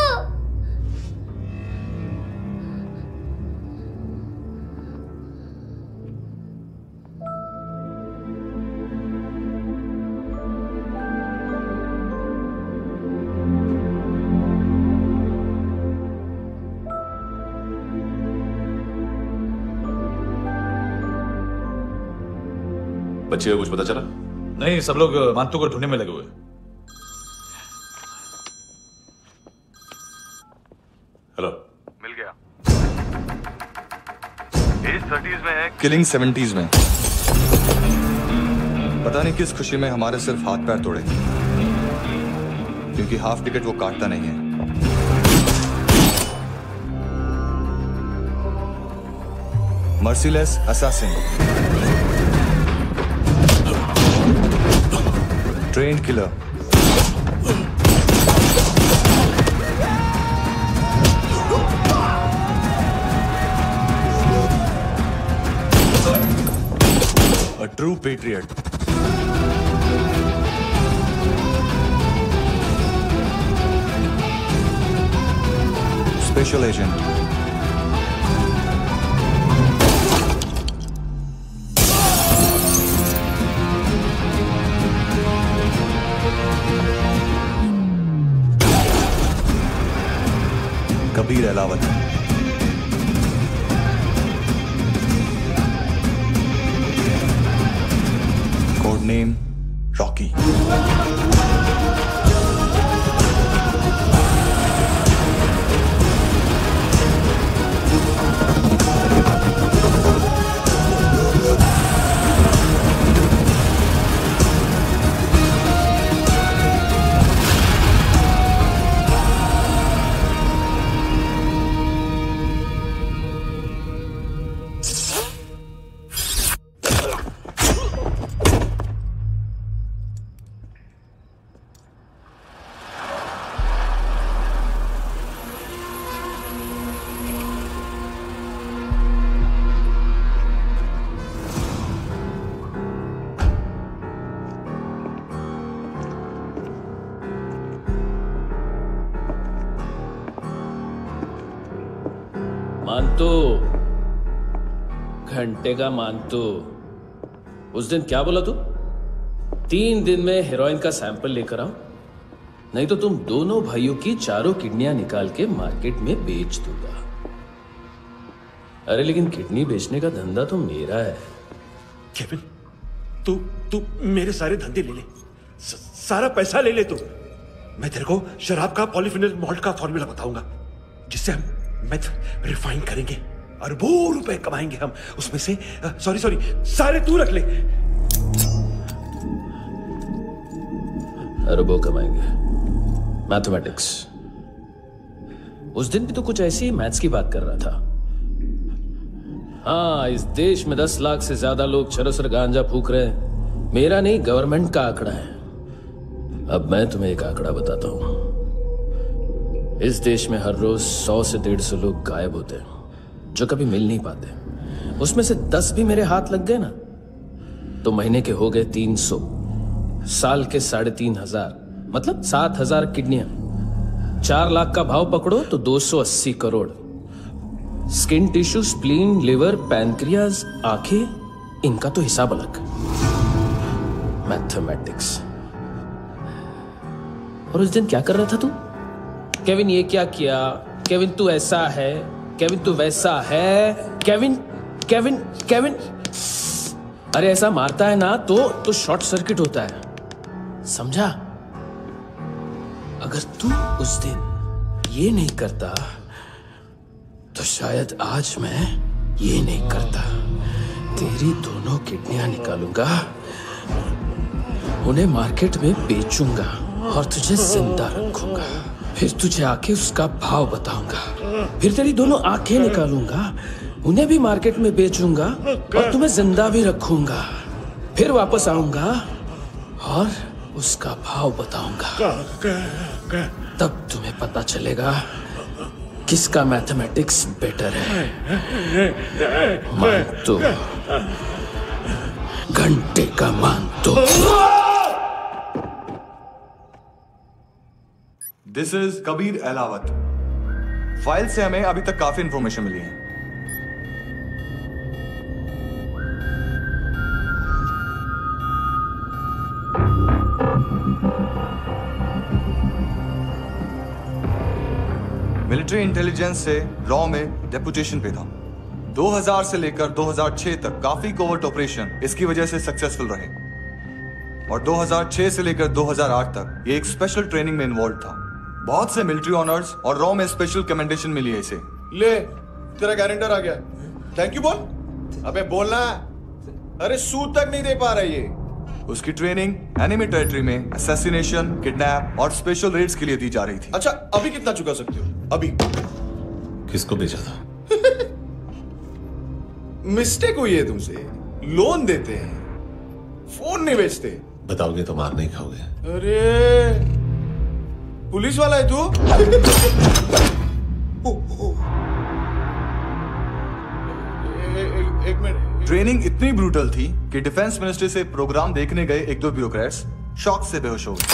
बच्चे को कुछ पता चला? नहीं, सब लोग मानतू को ढूंढने में लगे हुए। हेलो, मिल गया। एज 30s में है, किलिंग 70s में। पता नहीं किस खुशी में हमारे सिर्फ हाथ पैर तोड़े, क्योंकि हाफ टिकट वो काटता नहीं है। Merciless assassin, trained killer, a true patriot. Special agent. Kabir Alawat. Code name Rocky. मानतो, घंटे का मानतो, उस दिन क्या बोला तू? 3 दिन में हेरोइन का सैंपल लेकर आओ, नहीं तो तुम दोनों भाइयों की चारों किडनियां निकाल के मार्केट में बेच दूंगा। अरे लेकिन किडनी बेचने का धंधा तो मेरा है। केविन, तू मेरे सारे धंधे ले ले, सारा पैसा ले ले तू। मैं तेरे को शराब का पॉलीफिनल मॉल्ट का फॉर्मूला बताऊंगा, जिससे हम मेथ रिफाइन करेंगे, अरबों रुपए कमाएंगे हम उसमें से। सॉरी सारे तू रख ले। अरबों कमाएंगे, मैथमेटिक्स। उस दिन भी तो कुछ ऐसी ही मैथ्स की बात कर रहा था। हाँ, इस देश में 10 लाख से ज्यादा लोग चरस और गांजा फूक रहे हैं। मेरा नहीं, गवर्नमेंट का आंकड़ा है। अब मैं तुम्हें एक आंकड़ा बताता हूं। इस देश में हर रोज 100 से 150 लोग गायब होते हैं, जो कभी मिल नहीं पाते। उसमें से 10 भी मेरे हाथ लग गए ना, तो महीने के हो गए 300, साल के 3,500, मतलब 7,000 किडनियां। 4 लाख का भाव पकड़ो तो 280 crore. Skin tissue, spleen, liver, pancreas, आंखें, इनका तो हिसाब अलग। मैथमेटिक्स। और उस दिन क्या कर रहा था तू? केविन ये क्या किया, केविन तू ऐसा है, केविन तू वैसा है, केविन केविन केविन। अरे ऐसा मारता है ना तो शॉर्ट सर्किट होता है, समझा? अगर तू उस दिन ये नहीं करता तो शायद आज मैं ये नहीं करता। तेरी दोनों किडनियां निकालूंगा, उन्हें मार्केट में बेचूंगा और तुझे जिंदा रखूंगा। फिर तुझे आके उसका भाव बताऊंगा। फिर तेरी दोनों आंखें निकालूंगा, उन्हें भी मार्केट में बेचूंगा और तुम्हें जिंदा भी रखूंगा। फिर वापस आऊंगा और उसका भाव बताऊंगा। तब तुम्हें पता चलेगा किसका मैथमेटिक्स बेटर है। मानतो, घंटे का मानतो। This is Kabir Ahlawat. File से हमें अभी तक काफी इंफॉर्मेशन मिली है। मिलिट्री इंटेलिजेंस से रॉ में डेपुटेशन पे था। 2000 से लेकर 2006 तक काफी कोवर्ट ऑपरेशन इसकी वजह से सक्सेसफुल रहे, और 2006 से लेकर 2008 तक ये एक स्पेशल ट्रेनिंग में इन्वॉल्व था। बहुत से मिलिट्री ऑनर्स और रॉ में स्पेशल कमेंडेशन मिली है इसे। ले, तेरा गारंटर आ गया। थैंक यू बोल। अबे बोलना। अरे सूद तक नहीं दे पा रहा ये। उसकी ट्रेनिंग एनिमी टेरिटरी में असैसिनेशन, किडनैप और स्पेशल रेड्स के लिए दी जा रही थी। अच्छा, अभी कितना चुका सकते हो? अभी किसको बेचा था? मिस्टेक हुई है तुमसे। लोन देते हैं, फोन नहीं बेचते। बताओगे तो मार नहीं खाओगे। अरे पुलिस वाला है तू? एक मिनट। ट्रेनिंग इतनी ब्रूटल थी कि डिफेंस मिनिस्ट्री से प्रोग्राम देखने गए एक दो ब्यूरोक्रेट्स शॉक से बेहोश हो गए।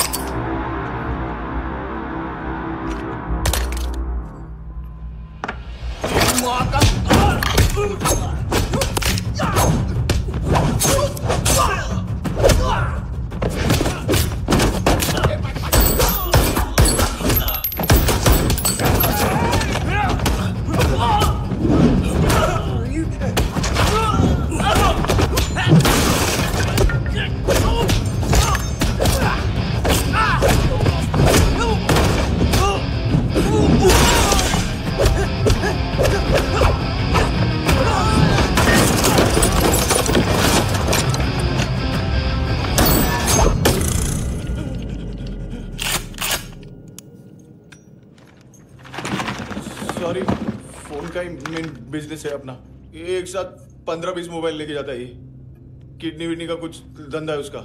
सॉरी, फोन का ही मेन बिजनेस है अपना। एक साथ 15-20 मोबाइल लेके जाता है ये। किडनी विडनी का कुछ धंधा है उसका।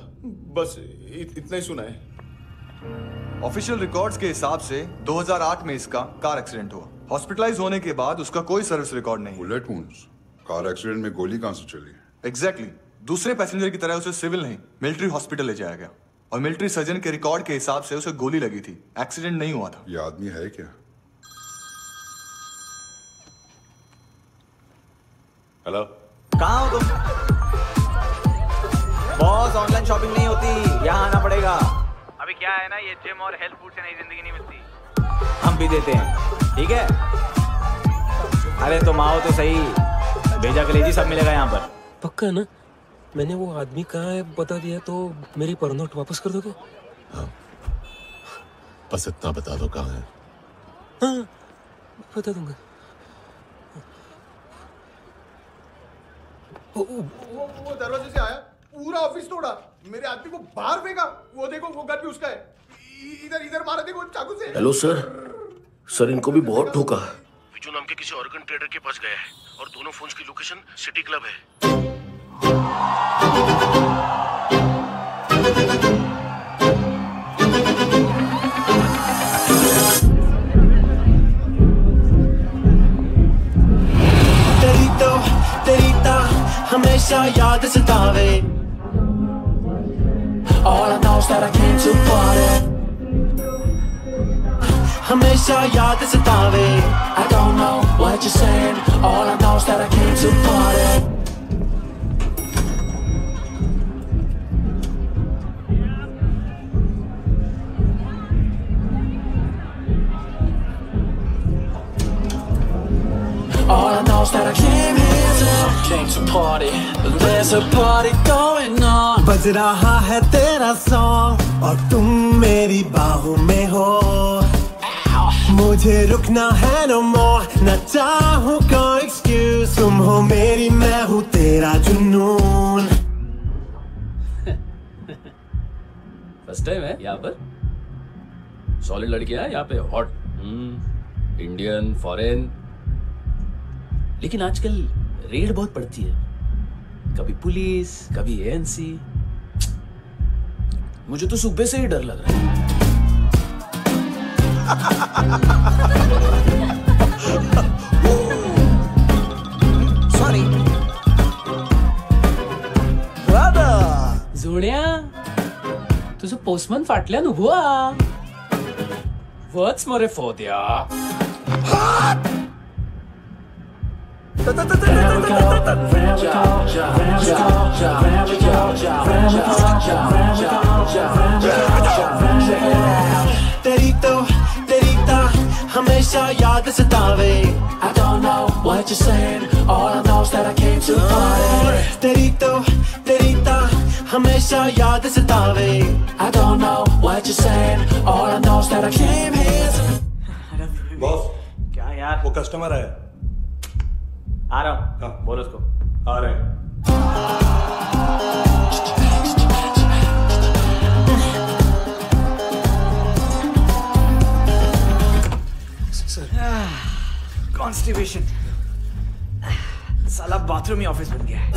बस इतना ही सुना है। ऑफिशियल रिकॉर्ड्स के हिसाब से 2008 में इसका कार एक्सीडेंट हुआ। हॉस्पिटलाइज होने के बाद उसका कोई सर्विस रिकॉर्ड नहीं। बुलेट वुंड्स, कार एक्सीडेंट में गोली कहां से चली? एग्जैक्टली। दूसरे पैसेंजर की तरह उसे सिविल नहीं, मिलिट्री हॉस्पिटल ले जाया गया और मिलिट्री सर्जन के रिकॉर्ड के हिसाब से उसे गोली लगी थी। एक्सीडेंट नहीं हुआ था। ये आदमी है क्या? हेलो, कहाँ हो तुम? बॉस, ऑनलाइन शॉपिंग नहीं होती, यहाँ आना पड़ेगा। अभी क्या है ना, ये जिम और हेल्थ फूड से नई जिंदगी नहीं मिलती। हम भी देते हैं, ठीक है? अरे तुम आओ तो सही, भेजा कलेजी सब मिलेगा यहाँ पर। पक्का ना? मैंने वो आदमी कहाँ है बता दिया तो मेरी परनोट वापस कर दोगे? हाँ, बस इतना बता दो कहाँ है। हाँ, बता दूंगा। वो दरवाजे से आया, पूरा ऑफिस तोड़ा, मेरे आदमी को बाहर फेंका। वो देखो, वो गन भी उसका है। इधर इधर मारा देखो चाकू से। हेलो सर, इनको भी बहुत ठोका। विजू नाम के किसी ऑर्गन ट्रेडर के पास गया है और दोनों फोन्स की लोकेशन सिटी क्लब है। हमेशा याद सतावे। All I know is that I came to party। हमेशा याद सतावे। I don't know what you're saying। All I know is that I came to party। All I know is that I came here to party। There's a party going on। बज रहा है तेरा song और तुम मेरी बाहों में हो। मुझे रुकना है no more, न चाहूँ कोई excuse। तुम हो मेरी, मैं हूँ तेरा जुनून। फर्स्ट टाइम है यहाँ पर। सॉलिड लड़कियां हैं यहाँ पे, हॉट, इंडियन, फॉरेन। लेकिन आजकल रेड बहुत पड़ती है, कभी पुलिस, कभी एएनसी। मुझे तो सुबह से ही डर लग रहा है। सॉरी जोड्या, तुझं पोस्टमन फाटल्यान उभो हा। वच मरे फोद्या। तेरी हमेशा याद सतावे। I don't know what you're saying। All I know is that I came to party। तेरी हमेशा याद सतावे। I don't know what you're saying। All I know is that I came here to। Boss, क्या यार? वो customer है। आ रहा हूँ। बोलो उसको। आ रहे हैं। कॉन्स्टिपेशन, साला बाथरूम ही ऑफिस बन गया है।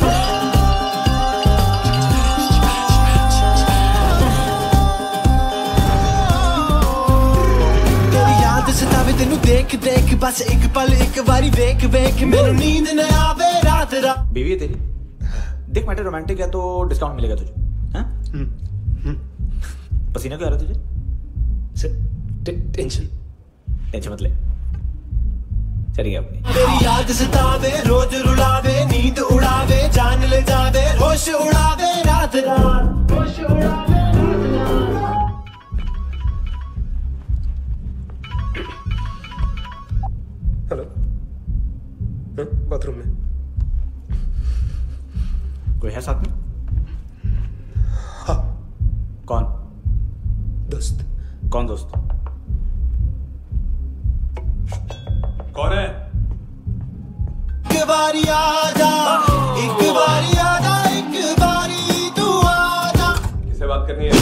तेरी याद सतावे तेनू देख देख, बस एक पल एक बारी वेख वेख, मैनू नींद न आवे रात रात। बीवी है तेरी, देख मैटर रोमांटिक है तो डिस्काउंट मिलेगा तुझे। हाँ? पसीना क्यों आ रहा है तुझे? टेंशन मत ले, चलिए अपनी। तेरी याद सतावे रोज रुलावे, नींद उड़ावे, जान ले जावे, होश उड़ावे रात रात, होश उड़ावे रात रात। हेलो, बाथरूम में कोई है साथ में? हाँ। कौन? दोस्त। कौन दोस्त? कौन है? एक बारी आजा, एक बारी आजा, एक बारी तू आजा। किससे बात करनी है?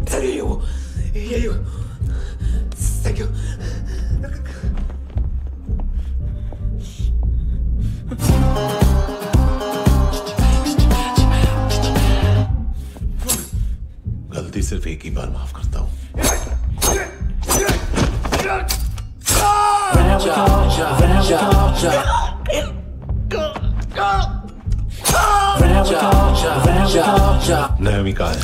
सर यही हो, यही हो। Thank you. गलती सिर्फ एक ही बार माफ करता हूँ। नायोमी कहाँ है?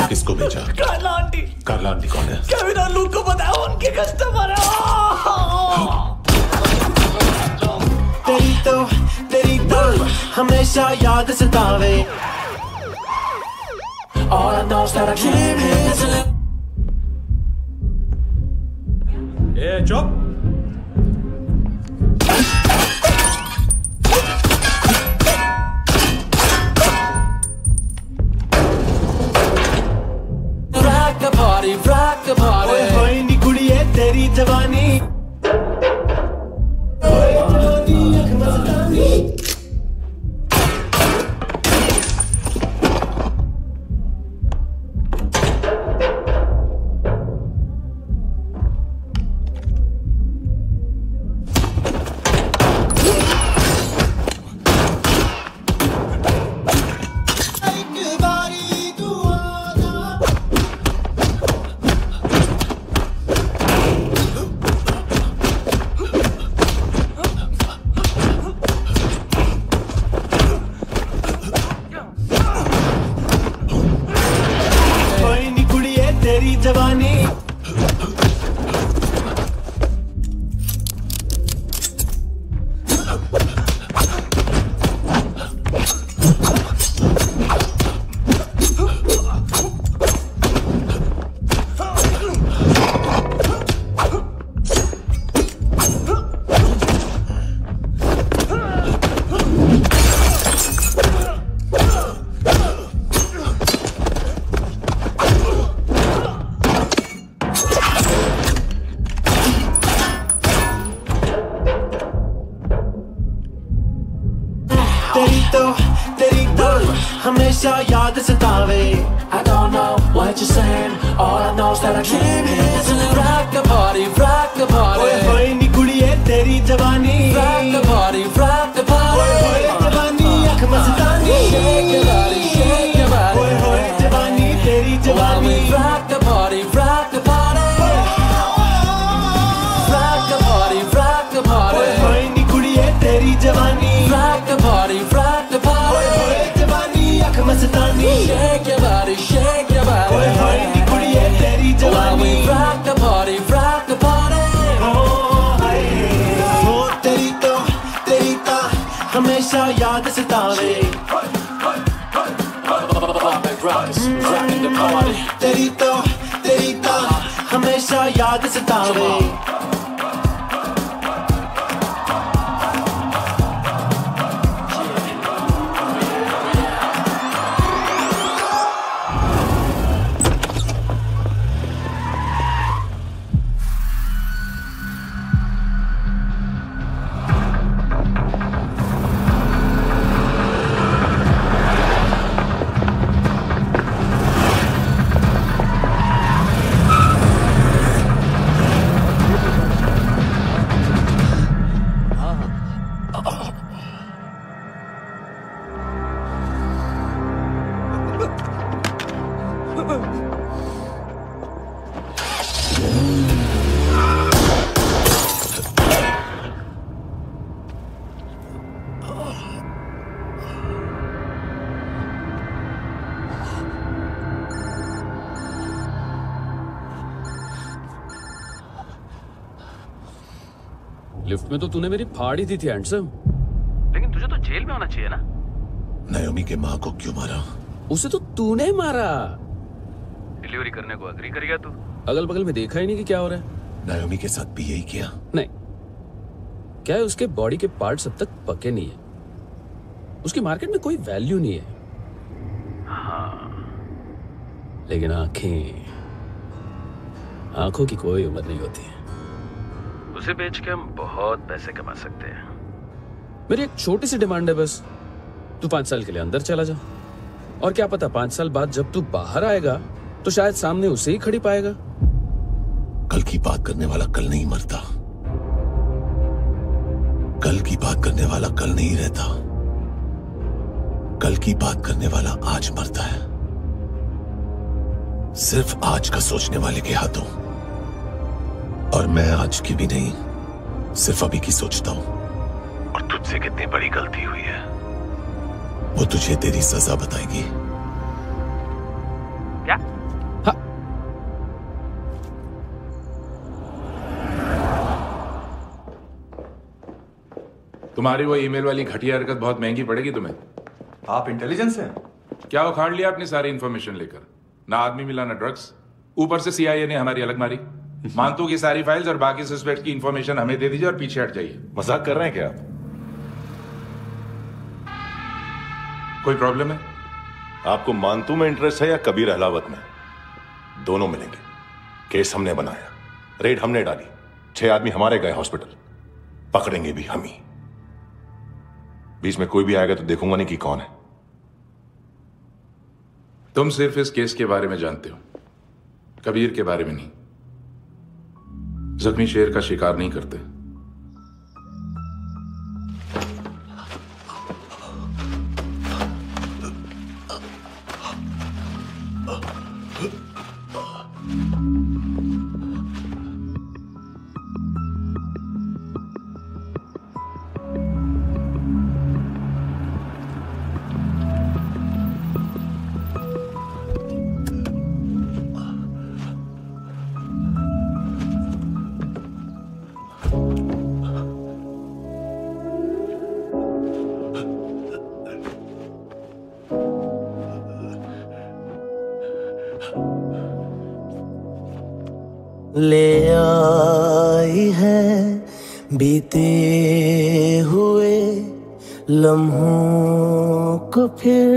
किसको भेजा? कार्ला आंटी। कार्ला आंटी कौन है? केविन और लूक को बताया, उनके कस्टमर है। तेरी तो हमेशा याद सतावे। All I know is that I came here to live. ए चुप। rock the party। ओए होए नी कुड़िए तेरी जवानी, जवानी। तेरी तो हमेशा याद सतावे। I don't know what you're saying, all I know is that I came here to rock the party, rock the party। ओए होए नी कुड़िए तेरी जवानी, rock the party, rock the party। ओए होए जवानी अख मस्तानी, shake your body, shake your body। ओए होए जवानी तेरी जवानी, rock the party, rock the party। rock the party, rock the party। ओए होए नी कुड़िए तेरी जवानी, rock the party, rock the party। ओए होए जवानी अख मस्तानी, shake your body, shake your body। ओए होए नी कुड़िए तेरी जवानी, rock the party, rock the party। ओ तेरी तो हमेशा याद सतावे। तेरी तो हमेशा याद सतावे। लिफ्ट में तो तूने मेरी फाड़ ही दी थी हैंडसम। लेकिन तुझे तो जेल में होना चाहिए ना। नायोमी के माँ को क्यों मारा? उसे तो तूने मारा। डिलीवरी करने को अग्री कर गया तू। अगल बगल में देखा ही नहीं कि क्या हो रहा है। नायोमी के साथ भी यही किया? नहीं, क्या है उसके बॉडी के पार्ट्स अब तक पके नहीं है, उसकी मार्केट में कोई वैल्यू नहीं है। हाँ, लेकिन आंखों की कोई उम्र नहीं होती है। उसे बेच के हम बहुत पैसे कमा सकते हैं। मेरी एक छोटी सी डिमांड है बस, तू 5 साल के लिए अंदर चला जा, और क्या पता 5 साल बाद जब तू बाहर आएगा तो शायद सामने उसे ही खड़ी पाएगा। कल की बात करने वाला कल नहीं मरता, कल की बात करने वाला कल नहीं रहता, कल की बात करने वाला आज मरता है। सिर्फ आज का सोचने वाले के हाथों। और मैं आज की भी नहीं, सिर्फ अभी की सोचता हूं। और तुझसे कितनी बड़ी गलती हुई है वो तुझे तेरी सजा बताएगी। क्या? हाँ। तुम्हारी वो ईमेल वाली घटिया हरकत बहुत महंगी पड़ेगी तुम्हें। आप इंटेलिजेंस हैं? क्या उखाड़ लिया अपनी सारी इंफॉर्मेशन लेकर? ना आदमी मिला ना ड्रग्स, ऊपर से CIA ने हमारी अलग मारी। मानतू की सारी फाइल्स और बाकी सस्पेक्ट की इंफॉर्मेशन हमें दे दीजिए और पीछे हट जाइए। मजाक कर रहे हैं क्या आप? कोई प्रॉब्लम है? आपको मानतू में इंटरेस्ट है या कबीर अहलावत में? दोनों मिलेंगे। केस हमने बनाया, रेड हमने डाली, 6 आदमी हमारे गए हॉस्पिटल, पकड़ेंगे भी हम ही। बीच में कोई भी आएगा तो देखूंगा नहीं कि कौन है। तुम सिर्फ इस केस के बारे में जानते हो, कबीर के बारे में नहीं। जख्मी शेर का शिकार नहीं करते। ले आई है बीते हुए लम्हों को फिर,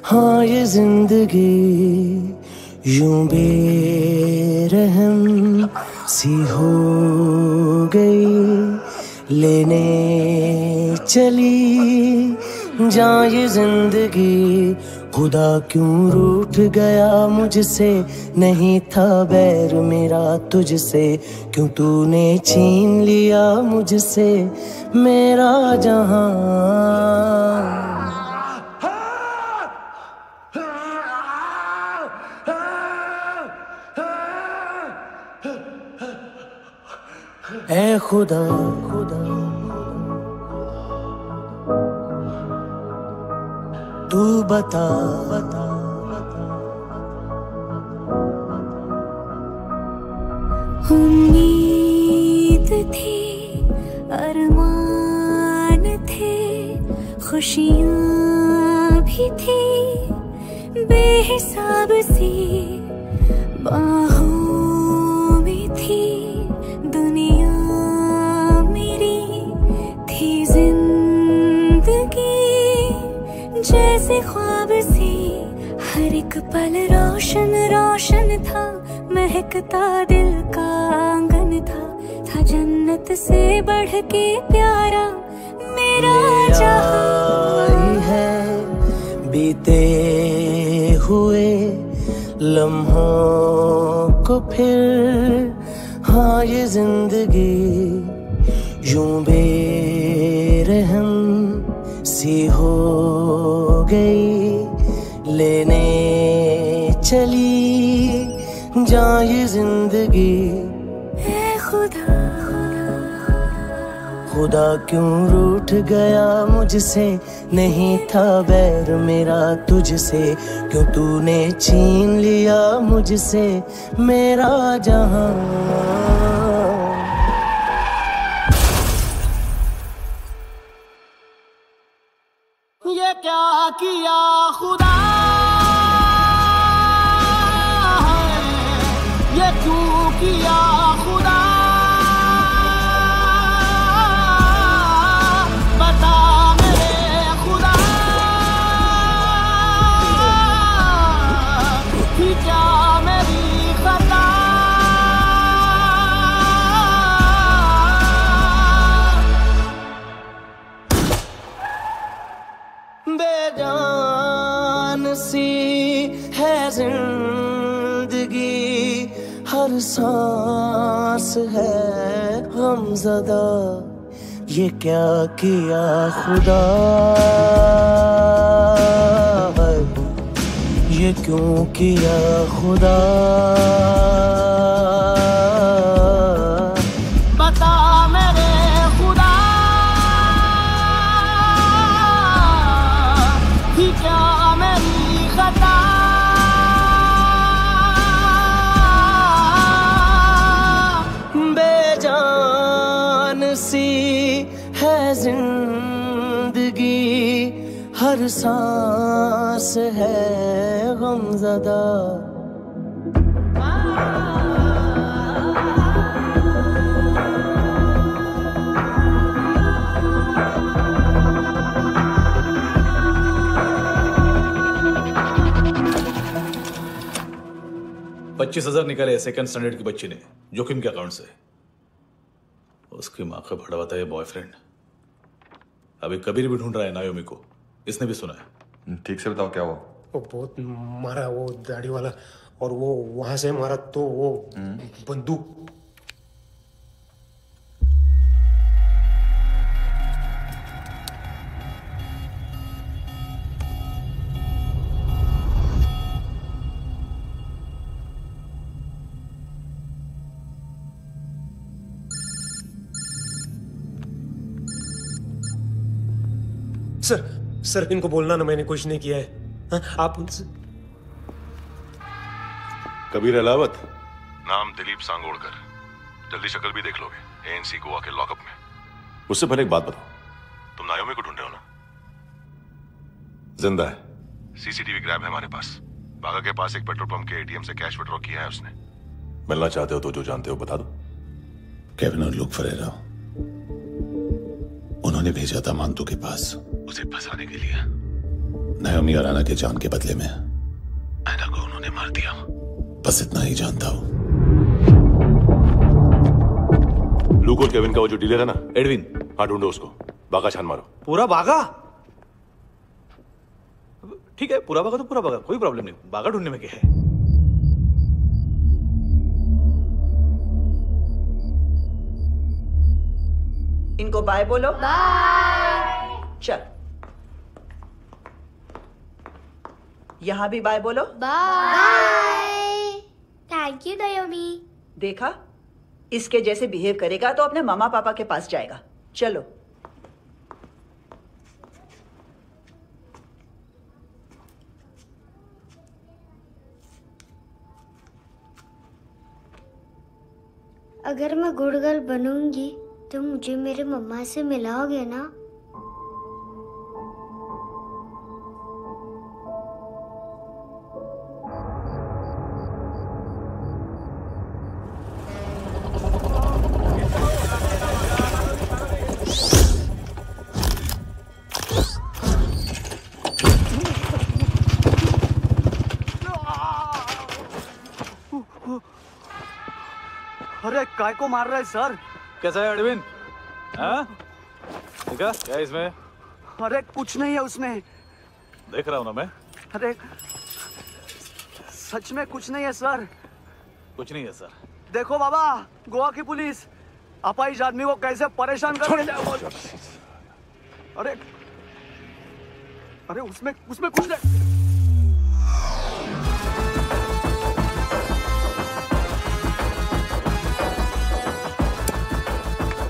हाँ ये जिंदगी यूं बेरहम सी हो गई, लेने चली जा ये जिंदगी। खुदा क्यों रूठ गया मुझसे, नहीं था बैर मेरा तुझसे, क्यों तूने छीन लिया मुझसे मेरा जहां। ऐ खुदा तू बता उम्मीद थी, अरमान थे, खुशियाँ भी थी, बेहिसाब सी बाहों में थी दुनिया मेरी, थी जिंदगी जैसे ख्वाब सी, हर एक पल रोशन रोशन था, महकता दिल का आंगन था जन्नत से बढ़ के प्यारा मेरा जहां है। बीते हुए लम्हों को फिर, हाँ ये जिंदगी यूं बेरहम सी हो गई, लेने चली जा ये जिंदगी। ऐ खुदा खुदा क्यों रूठ गया मुझसे, नहीं था बैर मेरा तुझसे, क्यों तूने छीन लिया मुझसे मेरा जहां। किया खुदा ये क्यों किया खुदा बता मेरे खुदा कि क्या मेरी खता बेजान सी है जिंदगी हर सांस है गमज़दा ये क्या किया खुदा ये क्यों किया खुदा बता मेरे खुदा कि क्या मेरी खता बेजान सी है जिंदगी हर सांस है गमज़दा $25,000 निकाले सेकंड स्टैंडर्ड की बच्ची ने जोखिम के अकाउंट से। उसकी माँ का भड़वाता है बॉयफ्रेंड। अभी कबीर भी ढूंढ रहा है नायोमी को, इसने भी सुना है। ठीक से बताओ क्या हुआ। वो बहुत मारा वो दाढ़ी वाला, और वो वहां से मारा तो वो बंदूक। सर इनको बोलना ना मैंने कुछ नहीं किया है। हाँ, आप उनसे। कबीर अलावत, नाम दिलीप सांगोड़कर। जल्दी शक्ल भी देख लोगे एएनसी गोवा के लॉकअप में। मुझसे पहले एक बात बताओ, तुम नायोमी को ढूंढ रहे हो ना? जिंदा है, सीसीटीवी ग्रैब है हमारे पास। बागा के पास एक पेट्रोल पंप के एटीएम से कैश विड्रॉ किया है उसने। मिलना चाहते हो तो जो जानते हो बता दो। केविन और लुक फरेरा, उन्होंने भेजा था मांतू के पास उसे फंसाने के लिए। नायोमी अराना के जान के बदले में ऐना को उन्होंने मार दिया। बस इतना ही जानता हूं। लूक और केविन का वो जो डीलर है ना, एडविन, हाँ ढूंढो उसको। बागा छान मारो। पूरा बागा? ठीक है, पूरा बागा तो पूरा बागा, कोई प्रॉब्लम नहीं। बागा ढूंढने में क्या है। इनको बाय बोलो। बाय। चल, यहां भी बाय बोलो। बाय। Thank you नायोमी। देखा, इसके जैसे बिहेव करेगा तो अपने मामा पापा के पास जाएगा। चलो। अगर मैं गुड गर्ल बनूंगी तो मुझे मेरे मम्मा से मिलाओगे ना? अरे काय को मार रहा है सर? कैसा है एडविन? हाँ? देखा क्या इसमें? अरे कुछ नहीं है उसमें। देख रहा हूं ना मैं। अरे सच में कुछ नहीं है सर। कुछ नहीं है सर। देखो बाबा, गोवा की पुलिस अपाहिज आदमी को कैसे परेशान कर रही है। अरे अरे उसमें कुछ नहीं।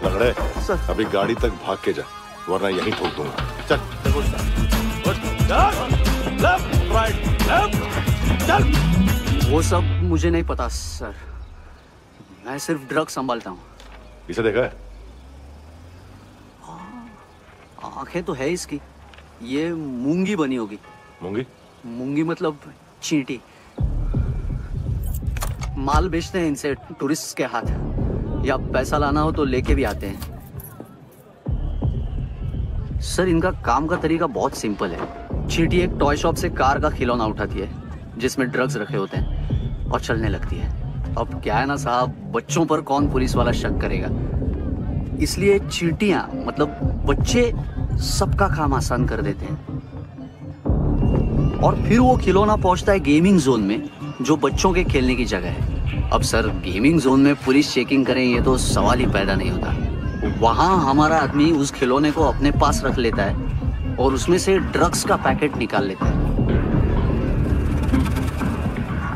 लंगड़े, अभी गाड़ी तक भाग के जा, वरना यहीं ठोक दूंगा। चल। वो सब मुझे नहीं पता सर, मैं सिर्फ ड्रग संभालता हूँ। इसे देखा है? आंखें तो है इसकी, ये मूंगी बनी होगी। मूंगी? मूंगी मतलब चींटी। माल बेचते हैं इनसे टूरिस्ट के हाथ, या पैसा लाना हो तो लेके भी आते हैं। सर इनका काम का तरीका बहुत सिंपल है। चींटी एक टॉय शॉप से कार का खिलौना उठाती है जिसमें ड्रग्स रखे होते हैं और चलने लगती है। अब क्या है ना साहब, बच्चों पर कौन पुलिस वाला शक करेगा, इसलिए चींटियां मतलब बच्चे सबका काम आसान कर देते हैं। और फिर वो खिलौना पहुंचता है गेमिंग जोन में, जो बच्चों के खेलने की जगह है। अब सर गेमिंग जोन में पुलिस चेकिंग करें ये तो सवाल ही पैदा नहीं होता। वहां हमारा आदमी उस खिलौने को अपने पास रख लेता है और उसमें से ड्रग्स का पैकेट निकाल लेता है,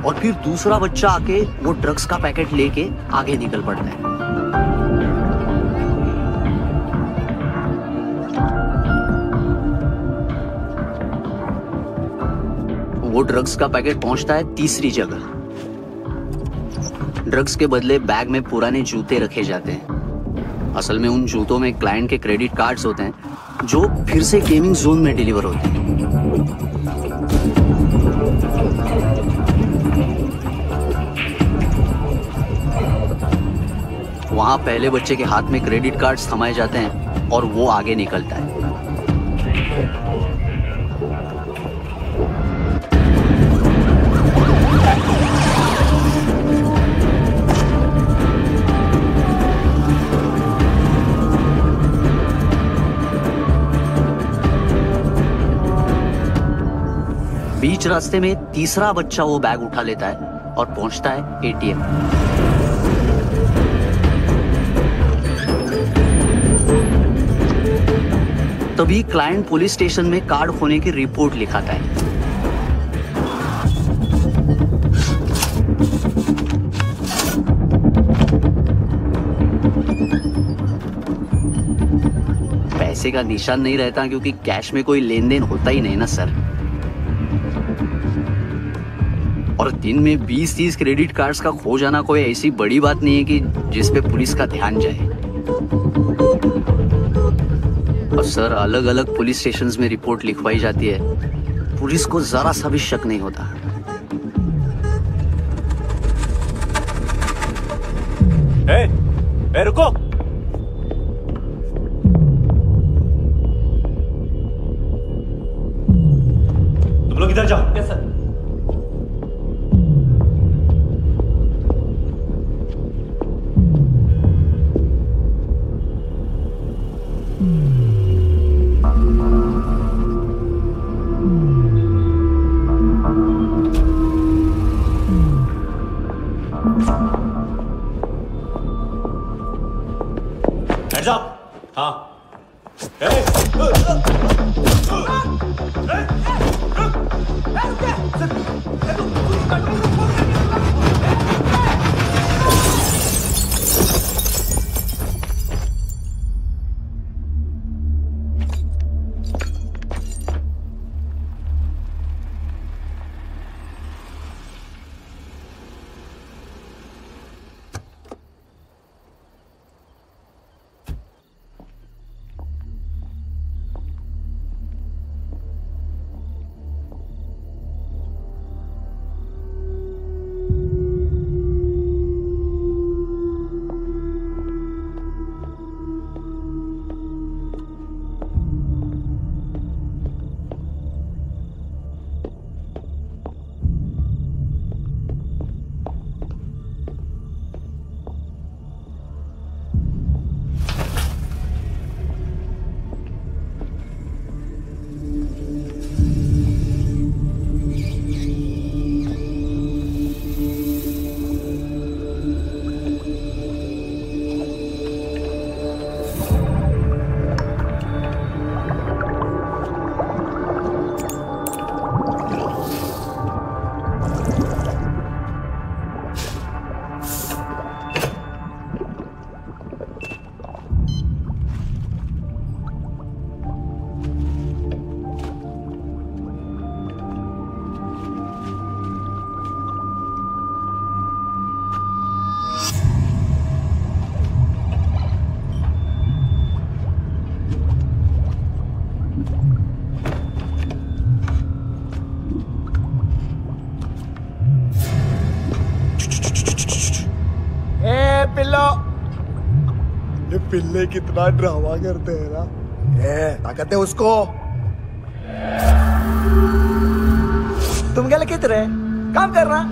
और फिर दूसरा बच्चा आके वो ड्रग्स का पैकेट लेके आगे निकल पड़ता है। वो ड्रग्स का पैकेट पहुंचता है तीसरी जगह। ड्रग्स के बदले बैग में पुराने जूते रखे जाते हैं। असल में उन जूतों में क्लाइंट के क्रेडिट कार्ड्स होते हैं जो फिर से गेमिंग जोन में डिलीवर होते हैं। वहां पहले बच्चे के हाथ में क्रेडिट कार्ड्स थमाए जाते हैं और वो आगे निकलता है। बीच रास्ते में तीसरा बच्चा वो बैग उठा लेता है और पहुंचता है एटीएम। तभी क्लाइंट पुलिस स्टेशन में कार्ड खोने की रिपोर्ट लिखाता है। पैसे का निशान नहीं रहता क्योंकि कैश में कोई लेन देन होता ही नहीं ना सर। और दिन में 20-30 क्रेडिट कार्ड्स का खो जाना कोई ऐसी बड़ी बात नहीं है कि जिस पे पुलिस का ध्यान जाए। और सर अलग अलग पुलिस स्टेशंस में रिपोर्ट लिखवाई जाती है, पुलिस को जरा सा भी शक नहीं होता। ए, रुको। तुम लोग इधर जाओ। Yes sir. Heads up! हाँ। ए पिल्लो, ये पिल्ले कितना ड्रामा करते हैं ना। ए ताकत है उसको। तुम क्या लिखित रहे? काम कर रहा।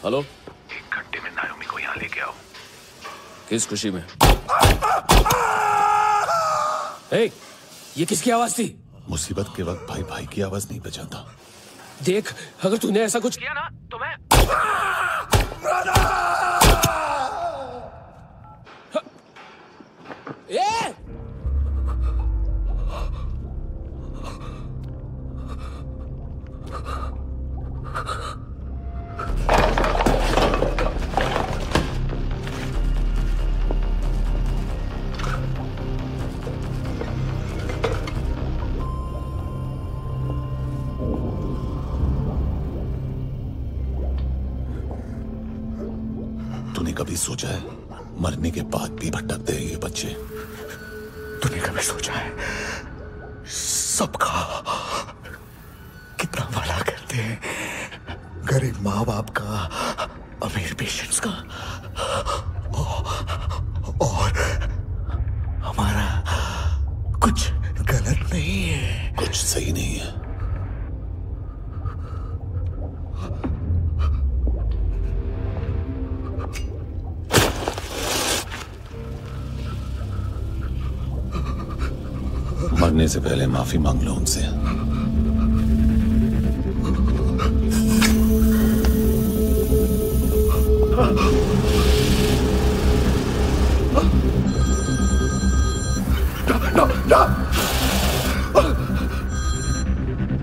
हेलो, 1 घंटे में नायोमी को यहाँ लेके आओ। किस खुशी में? ए, ये किसकी आवाज थी? मुसीबत के वक्त भाई भाई की आवाज नहीं पहचानता। देख, अगर तूने ऐसा कुछ किया ना तो मैं ए! तूने कभी सोचा है मरने के बाद भी भटकते हैं ये बच्चे? तूने कभी सोचा है सबका कितना भला करते हैं? गरीब माँ बाप का, अमीर पेशेंट्स का, और हमारा कुछ गलत नहीं है, कुछ सही नहीं है। मरने से पहले माफी मांग लो उनसे।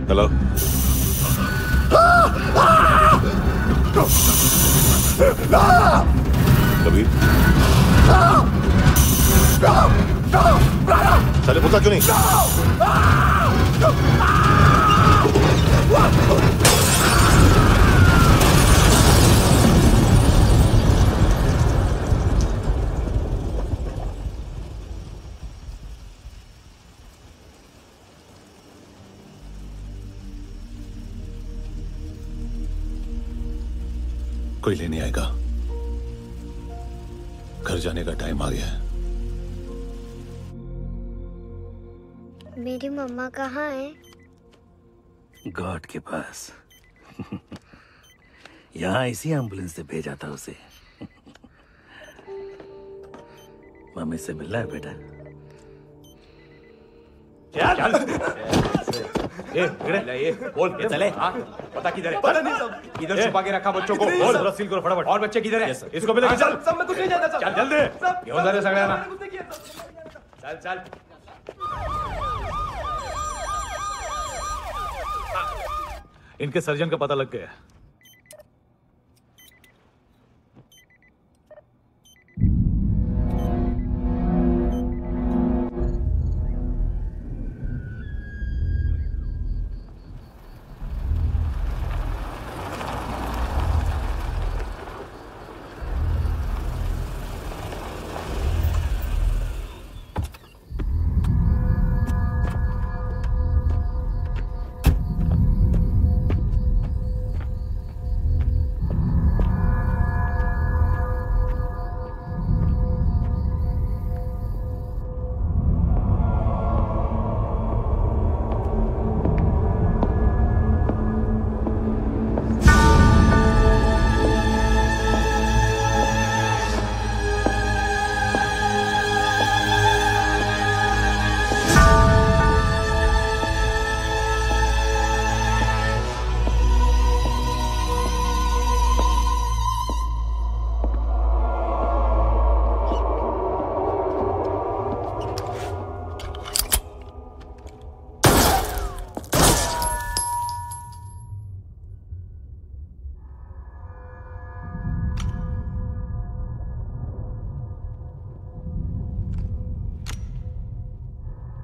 हेलो, कबीर, चले पूछा क्यों नहीं? कोई लेने आएगा। घर जाने का टाइम आ गया है। मेरी मम्मा कहाँ है? गॉड के पास। यहाँ इसी एम्बुलेंस से भेजा था उसे। मम्मी से मिलना है बेटा। चल ये बोल ये चले। हाँ पता किधर है? पता नहीं सब इधर छुपा के रखा बच्चों को। बोल जरा सील करो फटाफट। और बच्चे किधर है? इसको भी लेके चल। सब मैं कुछ नहीं जानता। चल जल्दी घेऊन जा रे सगळ्यांना। चल चल। इनके सर्जन का पता लग गया।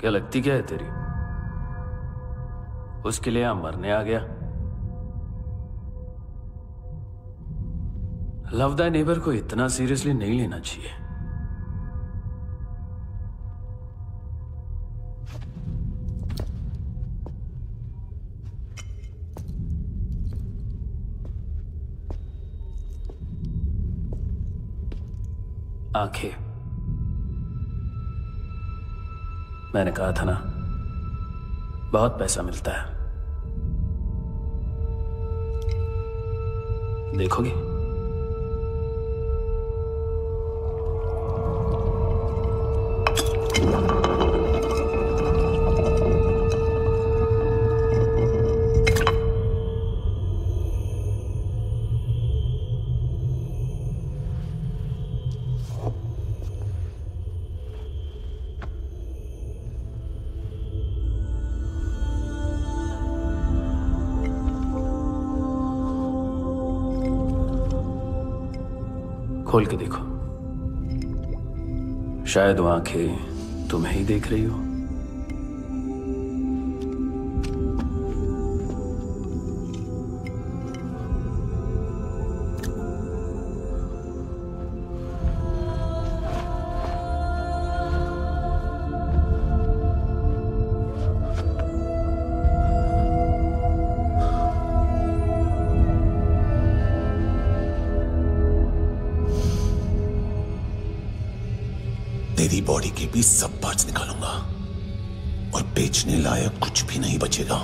क्या लगती क्या है तेरी? उसके लिए यहां मरने आ गया? लव द नेबर को इतना सीरियसली नहीं लेना चाहिए। आंखें, मैंने कहा था ना, बहुत पैसा मिलता है। देखोगे? खोल के देखो, शायद वो आंखें तुम्हें ही देख रही हो। तेरी बॉडी के भी सब पार्ट्स निकालूंगा और बेचने लायक कुछ भी नहीं बचेगा।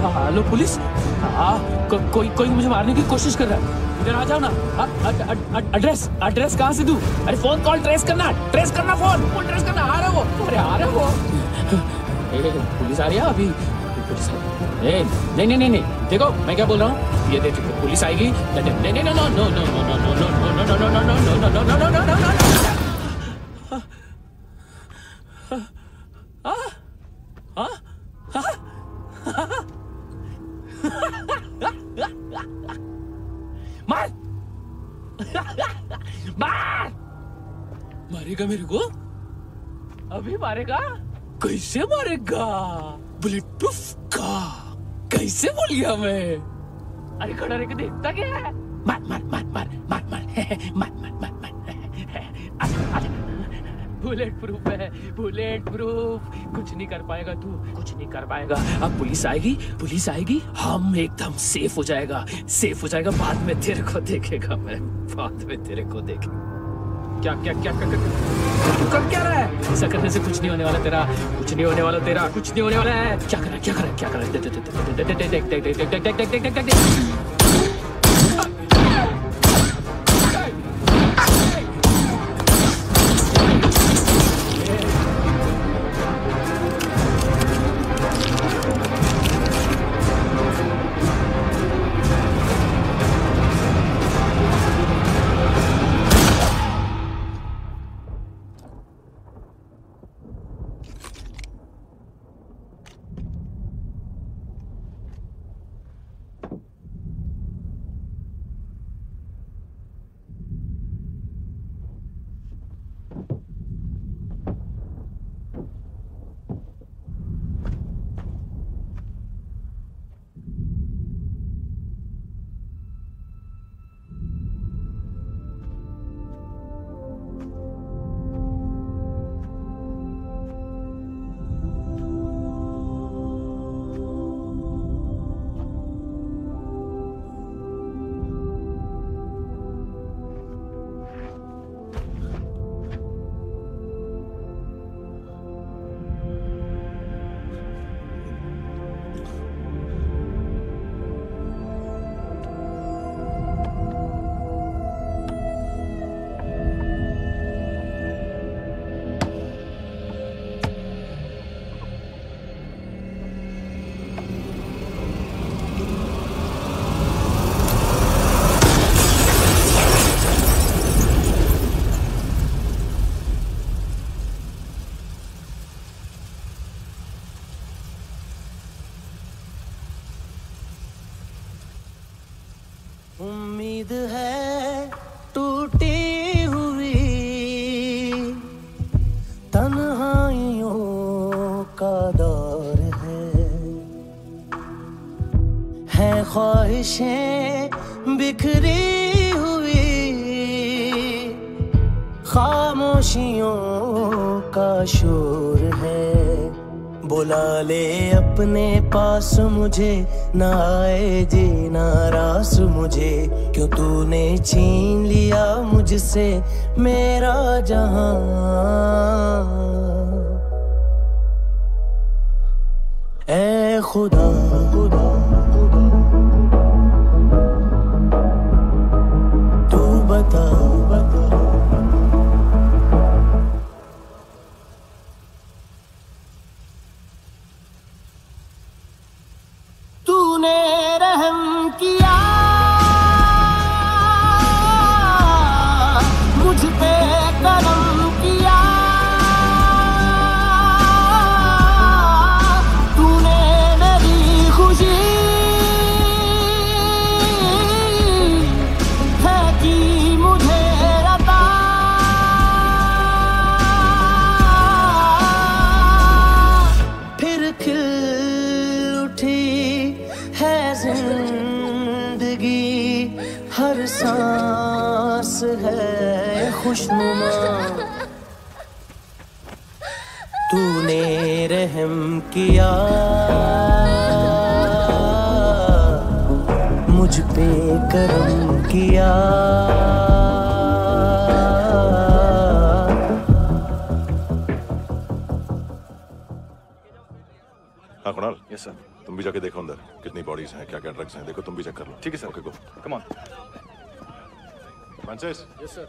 Hello police. कोई मुझे मारने की कोशिश कर रहा है। इधर आ जाओ ना। एड्रेस कहाँ से दूं? अरे फोन कॉल ट्रेस करना फोन ट्रेस करना। आ रहा वो, अरे आ रहा वो। पुलिस आ रही है अभी। पुलिस नहीं, देखो मैं क्या बोल रहा हूँ। ये देखो पुलिस आएगी। नहीं मारेगा मेरे को? अभी मारेगा? कैसे मारेगा? बुलेट प्रूफ का कैसे बोल गया मैं? अरे खड़ा रह के देखता क्या है? मार बुलेट प्रूफ है, बुलेट प्रूफ। कुछ नहीं कर पाएगा तू, कुछ नहीं कर पाएगा। अब पुलिस आएगी, हम एकदम सेफ हो जाएगा। बाद में तेरे को देखेगा मैं, बाद में तेरे को देखेगा। क्या तू कर क्या रहा है? ऐसा करने से कुछ नहीं होने वाला तेरा, कुछ नहीं होने वाला है। क्या कर रहा है? उम्मीद है टूटी हुई तन्हाइयों का दौर है ख्वाहिशें बिखरी हुई खामोशियों का शोर है। बुला ले अपने पास मुझे, ना आए जी नाराज मुझे, क्यों तूने छीन लिया मुझसे मेरा जहां। ऐ खुदा तू बता तूने रहम किया मुझ पे, करम किया तूने मेरी खुशी है कि मुझे अता। फिर खिल उठी है जिंदगी, हर सांस है खुशनुमा। तूने रहम किया मुझ पे, करम किया। हाँ कुणाल, यस सर। तुम भी जाके देखो अंदर कितनी बॉडीज हैं, क्या क्या ड्रग्स हैं, देखो तुम भी चेक कर लो। ठीक है sir. Okay go. Come on. Francis. Yes sir.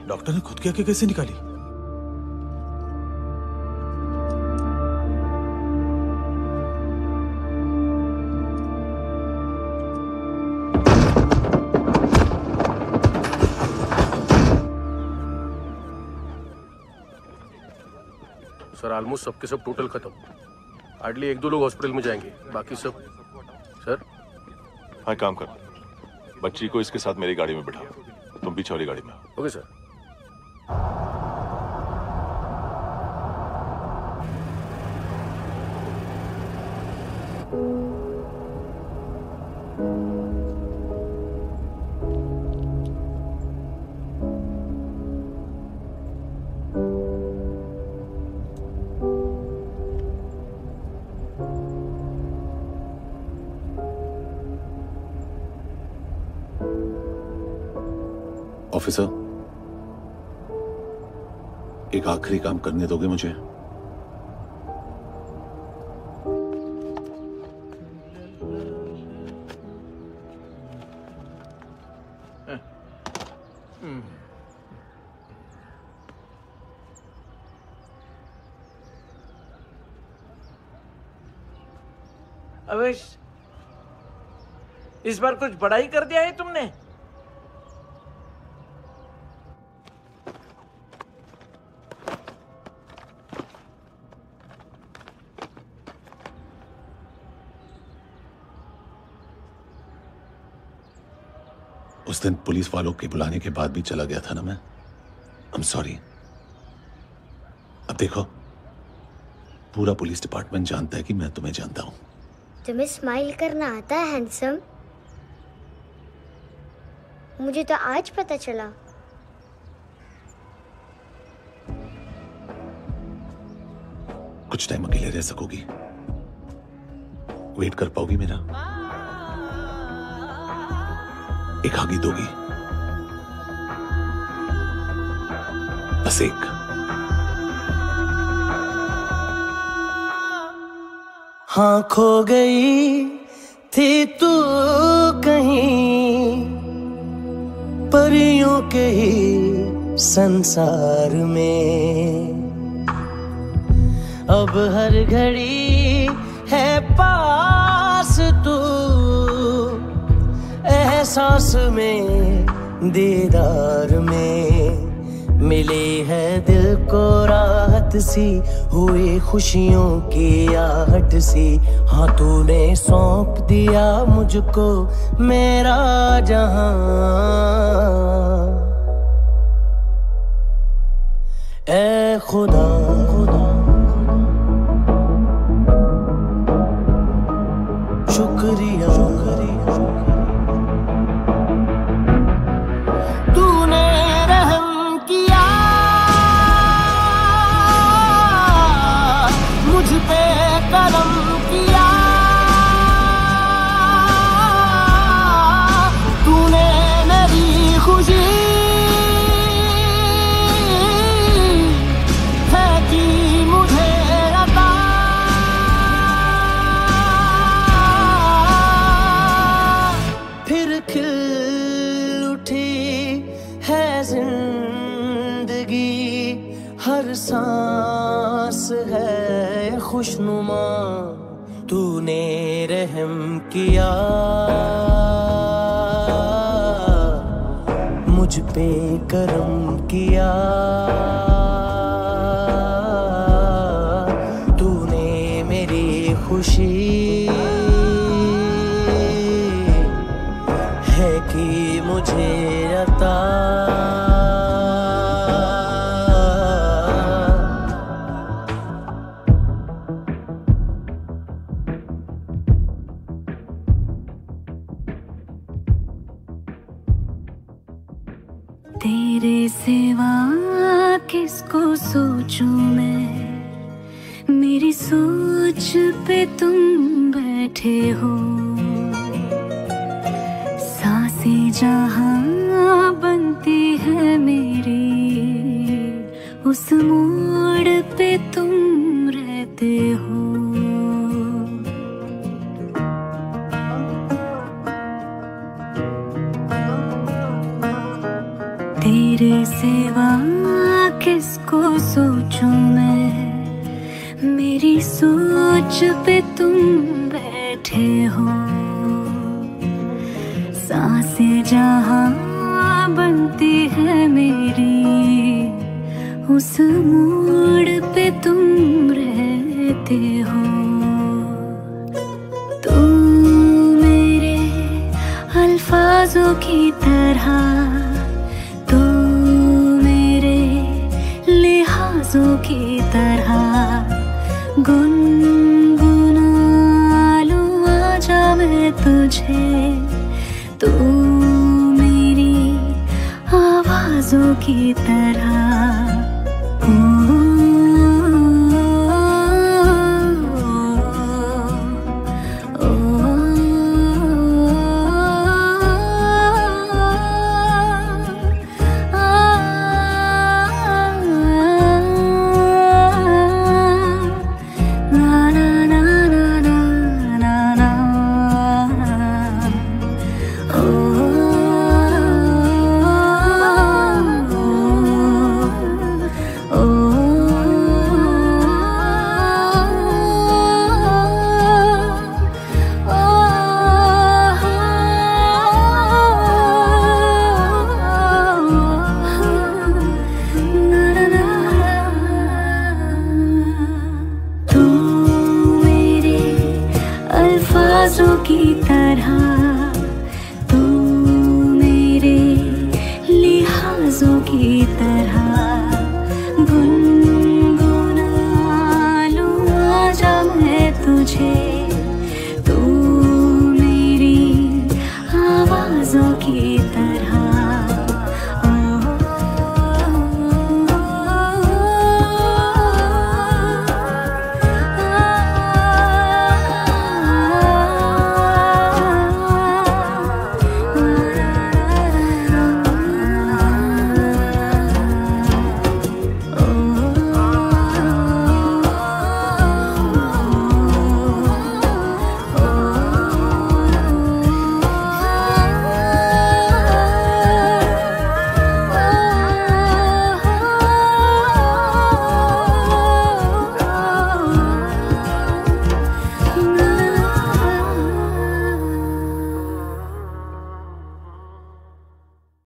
Doctor ने खुद की आंखें कैसे निकाली? सर ऑलमोस्ट सबके सब टोटल खत्म। हार्डली 1-2 लोग हॉस्पिटल में जाएंगे, बाकी सब। सर हाँ काम कर, बच्ची को इसके साथ मेरी गाड़ी में बिठा, तुम पीछे वाली गाड़ी में। Okay sir. ऑफिसर, एक आखिरी काम करने दोगे मुझे? अवेश, इस बार कुछ बड़ा ही कर दिया है तुमने। उस दिन पुलिस वालों के बुलाने के बाद भी चला गया था ना मैं। I am sorry. अब देखो, पूरा पुलिस डिपार्टमेंट जानता है कि मैं तुम्हें जानता हूं। तुम्हें स्माइल करना आता है हैंडसम? मुझे तो आज पता चला। कुछ टाइम अकेले रह सकोगी? वेट कर पाओगी मेरा? एक आगे दोगी? बस एक। हाँ खो गई थी तू कहीं परियों के ही संसार में, अब हर घड़ी है पास तू, एहसास में दीदार में, मिली है दिल को राहत सी, हुई खुशियों की आहट सी। हाँ तूने सौंप दिया मुझको मेरा जहां, ए खुदा शुक्रिया तूने रहम किया मुझ पे, करम किया तूने मेरी खुशी है कि मुझे अता, फिर खिल उठी है जिंदगी, हर सांस है खुशनुमा, तूने रहम किया मुझ पे, करम किया तूने मेरी खुशी है कि मुझे अता। तेरे सिवा किसको सोचूं मैं, मेरी सोच पे तुम बैठे हो, सांसें जहां बनती है मेरी, उस मोड़ पे तुम रहते हो। मेरी सोच पे तुम बैठे हो, सांसें जहां बनती है मेरी, उस मोड़ पे तुम रहते हो। तुम मेरे अल्फाजों की तरह, तो मेरे लिहाजों की तरह गुनगुना लूं आजा मैं तुझे, तू मेरी आवाजों की तरह। अल्फाजों की तरह, तू मेरे लिहाजों की तरह गुनगुना लूं आजा मैं तुझे।